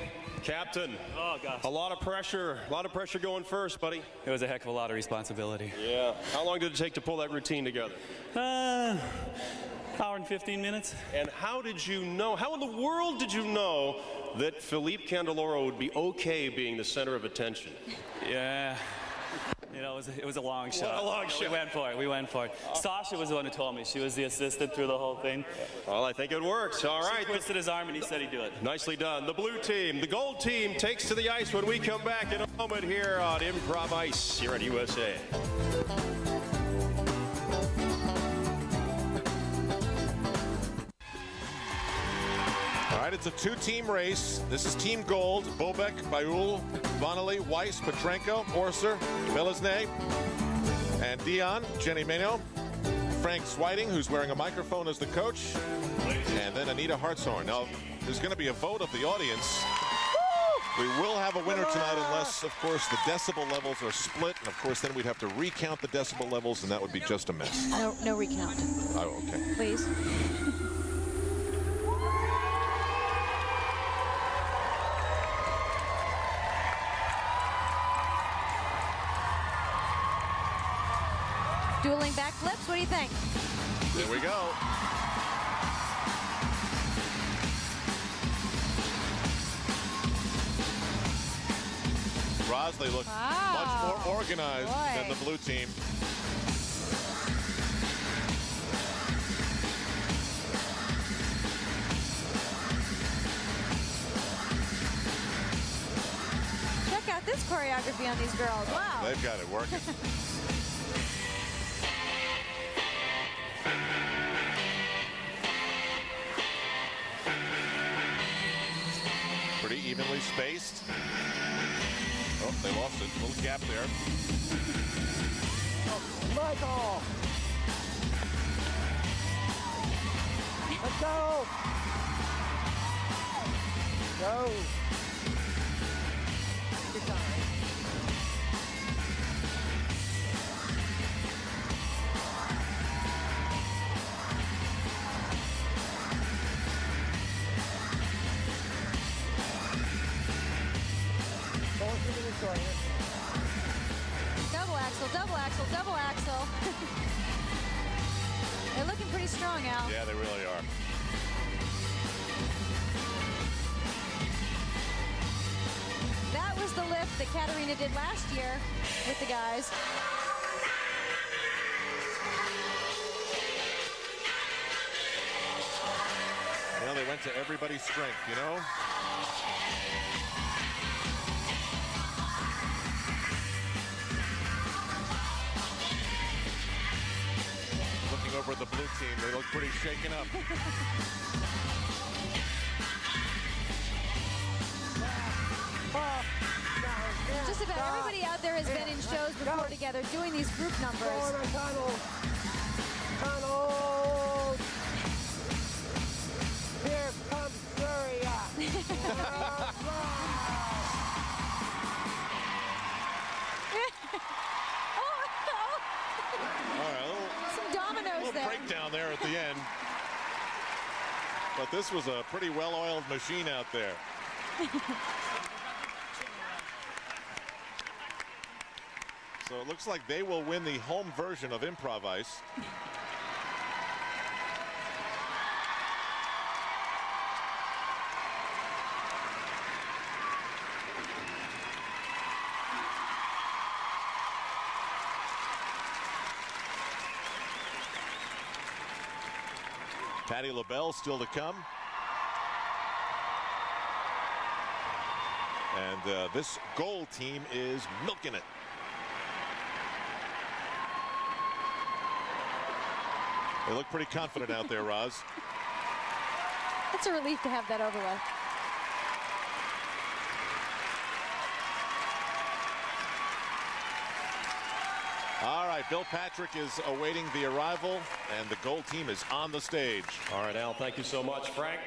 captain. Oh, gosh. A lot of pressure going first, buddy. It was a heck of a lot of responsibility. Yeah. How long did it take to pull that routine together? Hour and 15 minutes. And how did you know, how in the world did you know that Philippe Candeloro would be okay being the center of attention? Yeah. You know, it was a long shot. A long shot. We went for it. Sasha was the one who told me. She was the assistant through the whole thing. Well, I think it works. All right. She twisted his arm and he said he'd do it. Nicely done. The blue team, the gold team takes to the ice when we come back in a moment here on Improv Ice here at USA. All right, it's a two-team race. This is Team Gold: Bobek, Bayul, Vonleh, Weiss, Petrenko, Orser, Belesne, and Dion, Jenny Meno, Frank Switing, who's wearing a microphone as the coach, and then Anita Hartshorn. Now, there's going to be a vote of the audience We will have a winner tonight unless, of course, the decibel levels are split. And, of course, then we'd have to recount the decibel levels, and that would be just a mess. No recount. Oh, okay. Please. Dueling backflips, what do you think? There we go. Roz, they look much more organized than the blue team. Check out this choreography on these girls. Wow. They've got it working. Pretty evenly spaced. Oh, they lost it. A little gap there. Oh, Michael! Let's go! Go! Good time. Double axle, double axle, double axle. They're looking pretty strong, Al. Yeah, they really are. That was the lift that Katarina did last year with the guys. Well, they went to everybody's strength, you know? Looking over at the blue team, they look pretty shaken up. Just about everybody out there has been in shows before together doing these group numbers. Tunnels! Here comes Syria! All right, some dominoes little there. breakdown there at the end. But this was a pretty well-oiled machine out there. So it looks like they will win the home version of Improv Ice. Patti LaBelle still to come. And this gold team is milking it. They look pretty confident out there, Roz. It's a relief to have that over with. All right, Bill Patrick is awaiting the arrival, and the gold team is on the stage. All right, Al, thank you so much. Frank,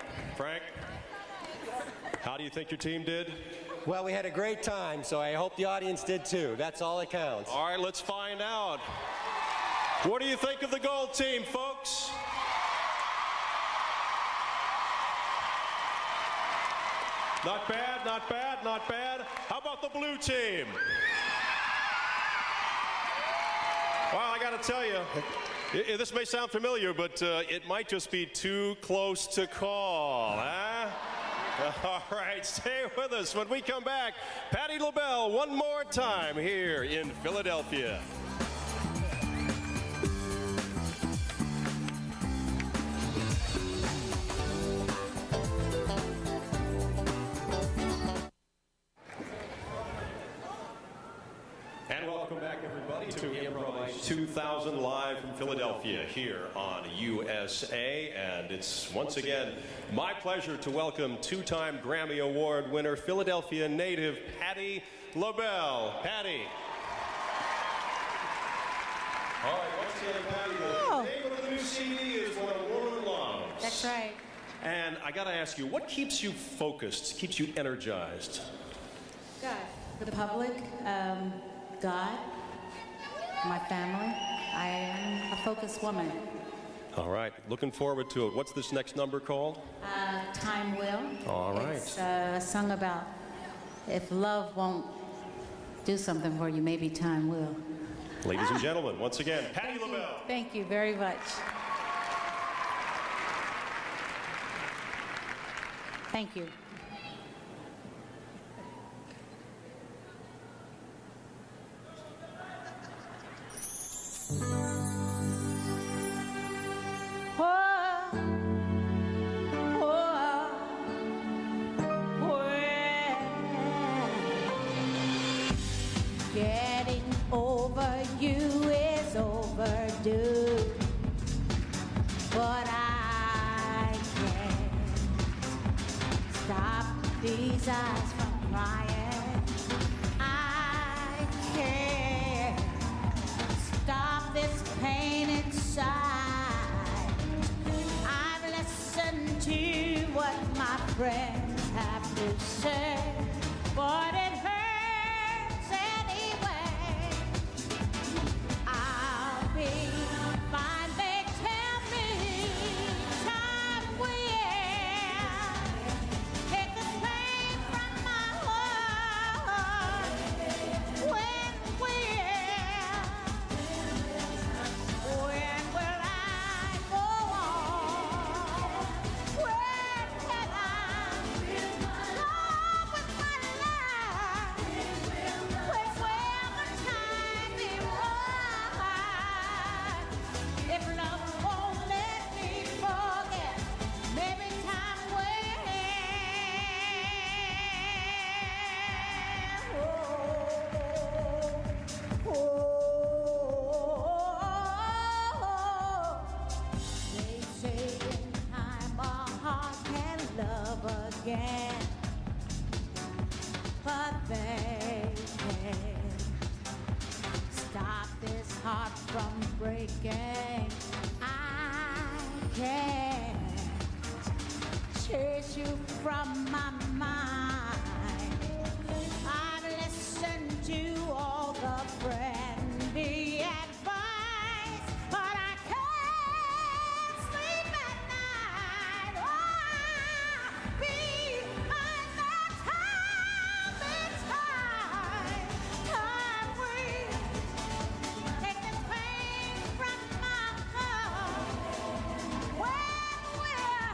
how do you think your team did? Well, we had a great time, so I hope the audience did too. That's all that counts. All right, let's find out. What do you think of the gold team, folks? Not bad, not bad, not bad. How about the blue team? Well, I got to tell you, this may sound familiar, but it might just be too close to call, huh? All right, stay with us. When we come back, Patti LaBelle one more time here in Philadelphia. And welcome back, everybody, to Improv Ice 2000 live from Philadelphia here on USA. And it's once again my pleasure to welcome two-time Grammy Award winner, Philadelphia native Patti LaBelle. Patti. All right, once again, Patti, the name of the new CD is When a Woman Loves. That's right. And I got to ask you, what keeps you focused, keeps you energized? The public, God, my family. I am a focused woman. All right, looking forward to it. What's this next number called? Time will. All right. It's a song about if love won't do something for you, maybe time will. Ladies and gentlemen, once again, Patti LaBelle. Thank you very much. Thank you. Getting over you is overdue, but I can't stop these eyes from crying. I can't stop this pain inside. I've listened to what my friends have to say, but it hurts anyway. I'll be fine, they tell me. Time will take the pain from my heart. When will I go on? When can I go with my life? When will the time be right? If love won't let me forget, maybe time will. They say in time a heart can love again, but they can't stop this heart from breaking. I can't chase you from my mind. I've listened to all the friendly advice, but I can't sleep at night. Oh, behind the time will take the pain from my heart. When will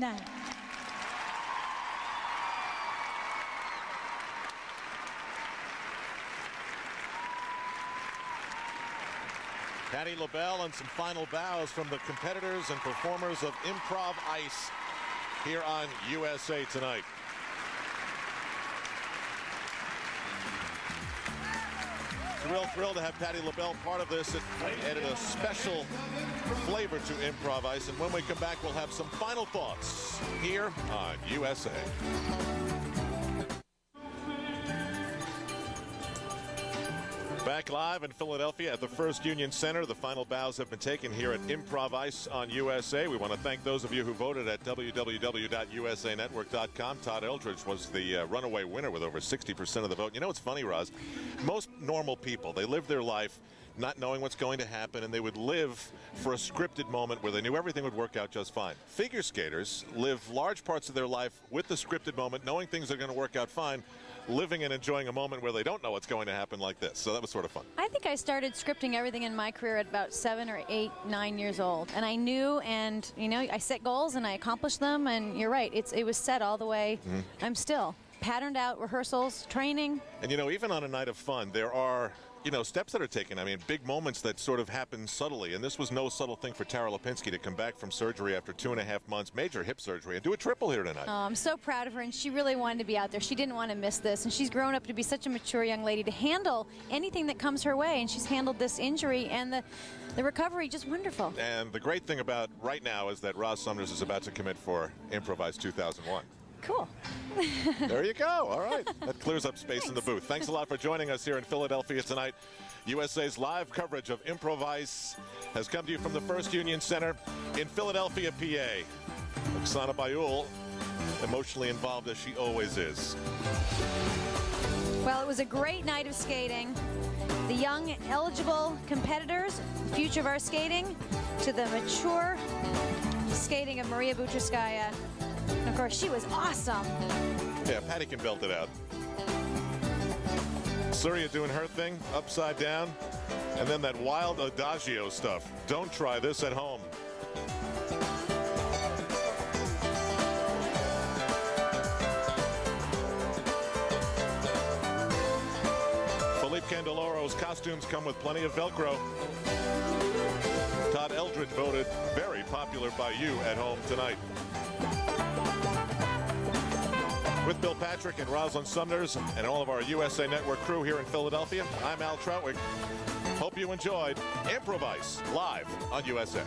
now. Patti LaBelle and some final bows from the competitors and performers of Improv Ice here on USA Tonight. Thrilled to have Patti LaBelle part of this. It added a special flavor to Improv Ice. And when we come back, we'll have some final thoughts here on USA. Back live in Philadelphia at the First Union Center. The final bows have been taken here at Improv Ice on USA. We want to thank those of you who voted at www.usanetwork.com. Todd Eldridge was the runaway winner with over 60% of the vote. You know what's funny, Roz? Most normal people, they live their life not knowing what's going to happen, and they would live for a scripted moment where they knew everything would work out just fine. Figure skaters live large parts of their life with the scripted moment, knowing things are going to work out fine, living and enjoying a moment where they don't know what's going to happen like this. So that was sort of fun. I think I started scripting everything in my career at about 7 or 8, 9 years old. And I knew, and, you know, I set goals and I accomplished them. And you're right, it was set all the way. I'm still patterned out, rehearsals, training. And, you know, even on a night of fun, there are, you know, steps that are taken. I mean, big moments that sort of happen subtly. And this was no subtle thing for Tara Lipinski to come back from surgery after 2.5 months, major hip surgery, and do a triple here tonight. Oh, I'm so proud of her, and she really wanted to be out there. She didn't want to miss this, and she's grown up to be such a mature young lady to handle anything that comes her way, and she's handled this injury and the recovery just wonderful. And the great thing about right now is that Roz Sumners is about to commit for Improv Ice 2001. Cool. There you go. All right. That clears up space in the booth. Thanks a lot for joining us here in Philadelphia tonight. USA's live coverage of Improv Ice has come to you from the First Union Center in Philadelphia, PA. Oksana Bayul, emotionally involved as she always is. Well, it was a great night of skating. The young, eligible competitors, the future of our skating, to the mature skating of Maria Butriskaya. And of course, she was awesome. Yeah, Patti can belt it out. Surya doing her thing, upside down. And then that wild adagio stuff. Don't try this at home. Felipe Candeloro's costumes come with plenty of Velcro. Todd Eldridge voted very popular by you at home tonight. With Bill Patrick and Rosalind Sumners and all of our USA Network crew here in Philadelphia, I'm Al Troutwig. Hope you enjoyed Improv Ice live on USA.